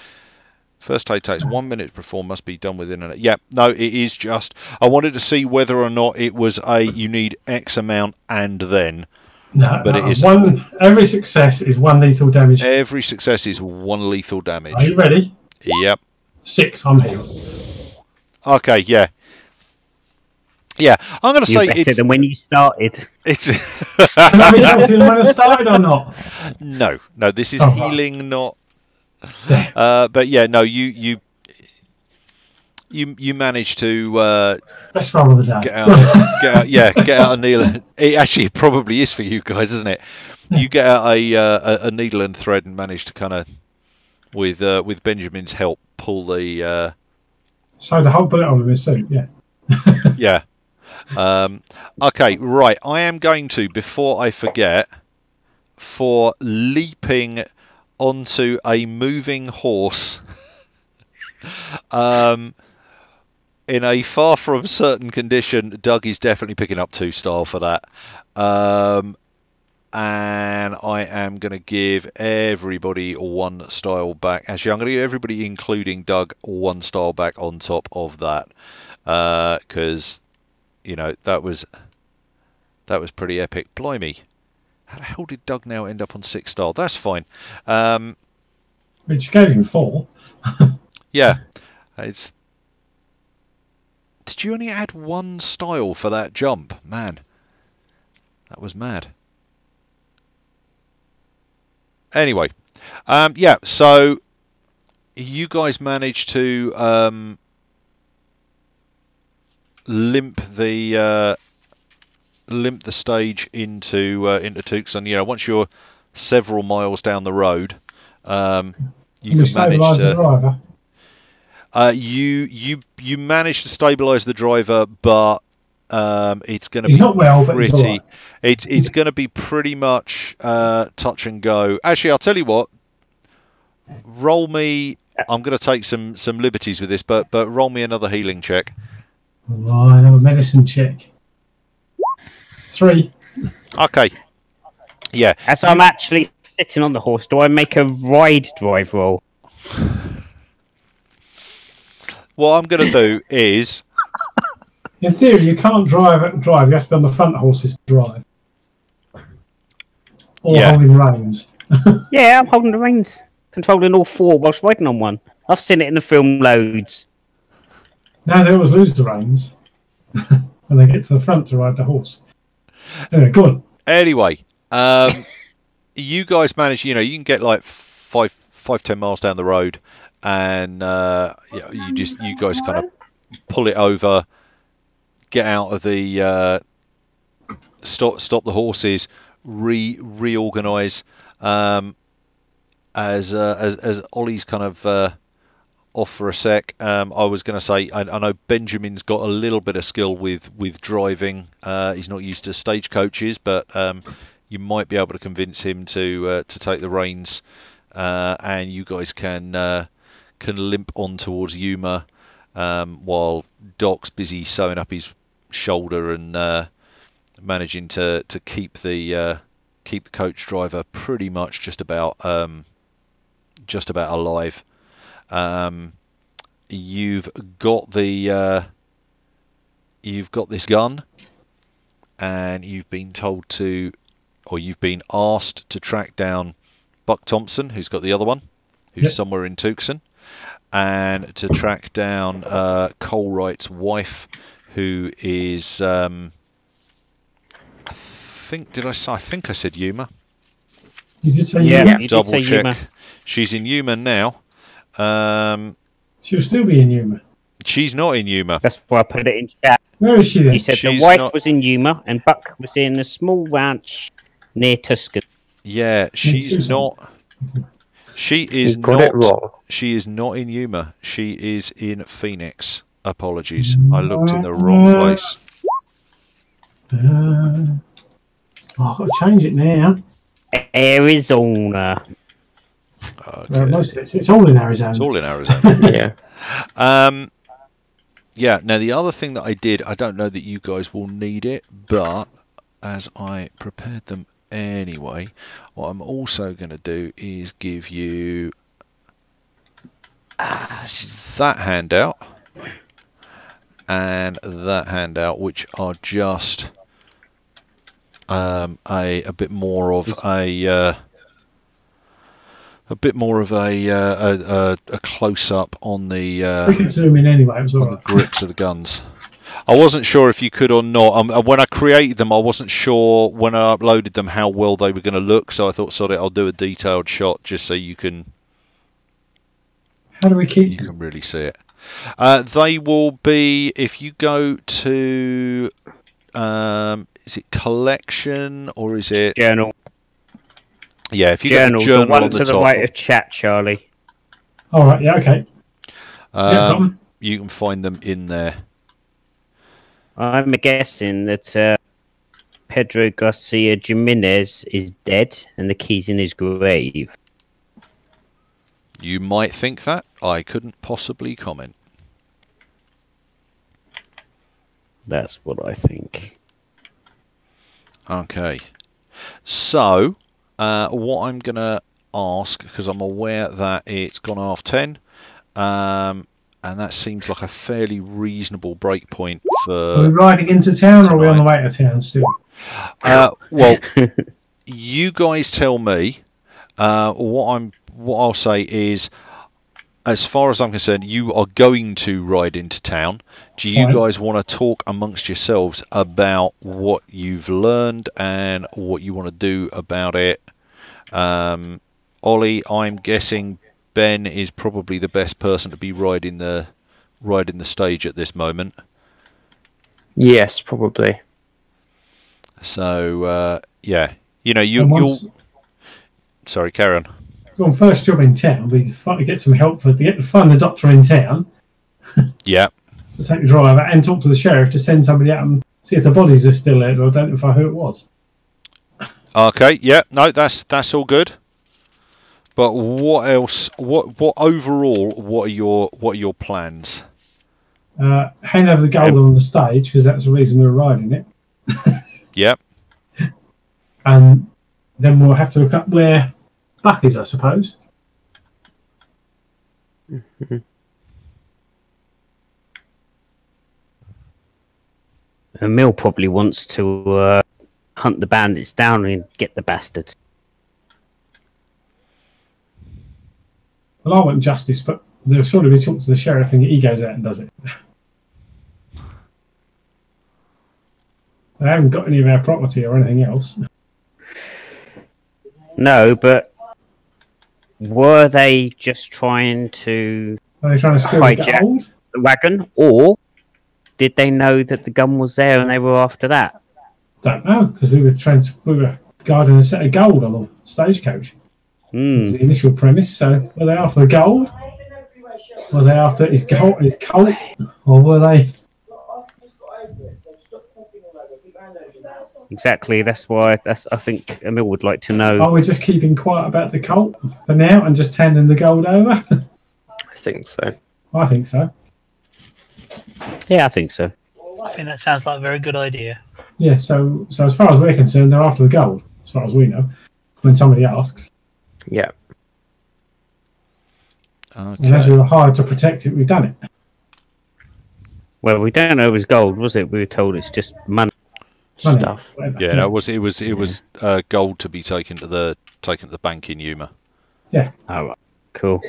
first aid takes 1 minute to perform, must be done within an. Yeah, no, it is just. I wanted to see whether or not it was you need X amount and then, but it isn't. every success is 1 lethal damage. Every success is 1 lethal Are damage. you ready? Yep. 6, I'm healed. Okay, yeah. Yeah, I'm going to You're say better it's. than when you started. It's. Can I be healthy when I started or not? No, this is Oh, healing, not. Damn. But yeah, no, you managed to Best roll of the day. get out a needle. It actually probably is for you guys, isn't it? You get out a needle and thread and manage to kind of, with Benjamin's help, pull the. So the whole bullet hole in his suit, yeah. Yeah. Okay, right. I am going to, before I forget, for leaping onto a moving horse. In a far from certain condition, Doug is definitely picking up 2 style for that. And I am going to give everybody 1 style back. Actually, I'm going to give everybody, including Doug, 1 style back on top of that. Because, that was pretty epic. Blimey. How the hell did Doug now end up on 6 style? That's fine. Which gave him 4. Yeah. Did you only add 1 style for that jump? Man, that was mad. Anyway, yeah, so you guys managed to limp the stage into Tucson. Once you're several miles down the road, you can manage the to. driver. You manage to stabilise the driver, but it's going to He's be not well, but he's all pretty. right. It's going to be pretty much touch and go. Actually, I'll tell you what. Roll me. I'm going to take some liberties with this, but roll me another healing check. Right, have a medicine check. 3. Okay. Yeah. As I'm actually sitting on the horse, do I make a ride drive roll? What I'm going to do is. In theory, you can't drive. You have to be on the front horses to drive. Or holding reins. Yeah, I'm holding the reins, controlling all 4 whilst riding on one. I've seen it in the film loads. Now they always lose the reins when they get to the front to ride the horse. Anyway, go on. Anyway, you guys manage. You can get like 5-10 miles down the road, and you guys kind of pull it over, get out of the stop the horses, reorganize. As Ollie's kind of off for a sec, I was going to say I know Benjamin's got a little bit of skill with driving. He's not used to stagecoaches, but you might be able to convince him to take the reins, and you guys can limp on towards Yuma while Doc's busy sewing up his shoulder and managing to keep the coach driver pretty much just about alive. You've got this gun, and you've been asked to track down Buck Thompson, who's got the other one, who's somewhere in Tucson, and to track down Colwright's wife, who is I think I said Yuma. You did say Yeah, Yuma? Double check. Yuma. She's in Yuma now. She'll still be in Yuma. She's not in Yuma. That's why I put it in chat. Where is she then? You said She's the wife not- was in Yuma and Buck was in a small ranch near Tuscan. Yeah, she's Tucson. not. She is You got it not. wrong. She is not in Yuma. She is in Phoenix. Apologies, I looked in the wrong place. I've got to change it now. Arizona. Okay. Most of it's all in Arizona. It's all in Arizona. Yeah. Yeah. Now the other thing that I did, I don't know that you guys will need it, but as I prepared them anyway, what I'm also going to do is give you that handout and that handout, which are just a bit more of a close up on the We can zoom in anyway. It was all on the right. grips of the guns. I wasn't sure if you could or not. When I created them, I wasn't sure when I uploaded them how well they were going to look. So I thought, sorry, I'll do a detailed shot just so you can How do we keep? really see it. They will be if you go to is it collection or is it Journal. Yeah, if you Journal. go to journal The one on the to the top, right of chat, Charlie. All right. Yeah. Okay. Got 'em. you can find them in there. I'm guessing that Pedro Garcia Jimenez is dead and the key's in his grave. You might think that. I couldn't possibly comment. That's what I think. Okay. So, what I'm going to ask, because I'm aware that it's gone 10:30, and that seems like a fairly reasonable break point Are we for riding into town, or are we on the way to town still? well, you guys tell me. What I'll say is, as far as I'm concerned, you are going to ride into town. Do you Fine. guys want to talk amongst yourselves about what you've learned and what you want to do about it? Ollie, I'm guessing Ben is probably the best person to be riding the stage at this moment. Yes, probably. So yeah, And you'll. once- Sorry, carry on. Well, first job in town, we get some help find the doctor in town Yeah. to take the driver and talk to the sheriff to send somebody out and see if the bodies are still there or identify who it was. Okay. Yeah. No, that's all good. But what else? What overall? What are your plans? Hand over the gold on the stage because that's the reason we were riding it, Yep. and then we'll have to look up where Buck is, I suppose. Emil probably wants to hunt the bandits down and get the bastards. Well, I want justice, but they'll surely be talking to the sheriff and he goes out and does it. They haven't got any of our property or anything else. No, but were they just trying to Are they trying to steal the hijack gold? the wagon, or did they know that the gun was there and they were after that? Don't know, because we were guarding a set of gold on the stagecoach. That was the initial premise. So were they after the gold? Were they after his colt, or were they? Exactly. That's why. I think Emil would like to know. Are we just keeping quiet about the colt for now and just handing the gold over? I think so. I think so. Yeah, I think so. I think that sounds like a very good idea. Yeah. So as far as we're concerned, they're after the gold. As far as we know, when somebody asks. Yeah. And as we were hired to protect it, we've done it. Well, we don't know it was gold, was it? We were told it's just money. Money, Stuff. whatever. Yeah, no, it was gold to be taken to the bank in Yuma. Oh, right. Cool.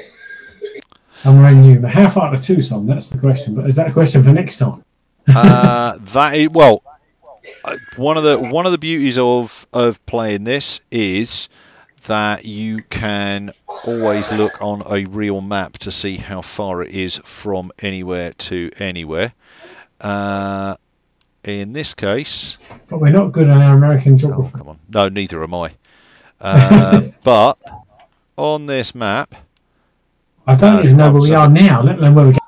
And we're in Yuma. How far to Tucson? That's the question. But is that a question for next time? One of the beauties of playing this is that you can always look on a real map to see how far it is from anywhere to anywhere. In this case, But we're not good on our American geography. come on, no, neither am I. But on this map. I don't even know where we are now, let alone where we're going.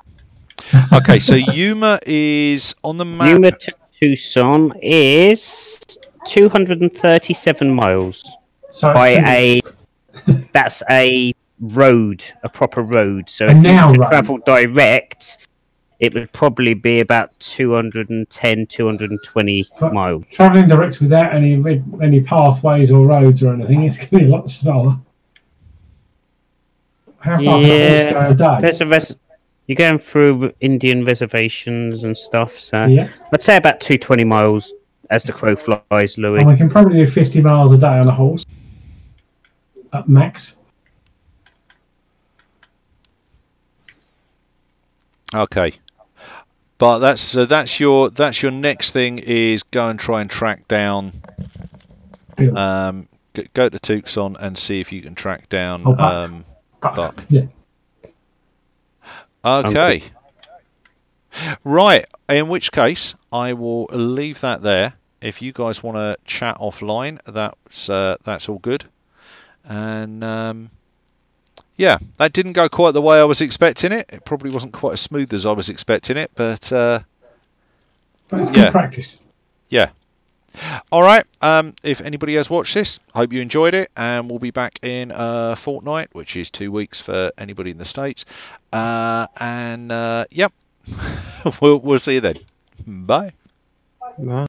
Okay, so Yuma is on the map. Yuma to Tucson is 237 miles. So by it's that's a road, a proper road. So A if you now could road. travel direct, it would probably be about 210, 220 But miles. travelling direct without any pathways or roads or anything, it's going to be a lot slower. How far can a horse go a day? There's you're going through Indian reservations and stuff, so Yeah. I'd say about 220 miles as the crow flies, Louis. And we can probably do 50 miles a day on a horse. At max. Okay, but that's your next thing is go and try and track down. Bill. Go to Tucson and see if you can track down Buck. Yeah. Okay. Right. In which case, I will leave that there. If you guys want to chat offline, that's all good. And yeah, that didn't go quite the way I was expecting it. It probably wasn't quite as smooth as I was expecting it, but But it's good practice. Yeah. All right. If anybody has watched this, hope you enjoyed it, and we'll be back in a fortnight, which is 2 weeks for anybody in the States. Yep, we'll see you then. Bye. Right.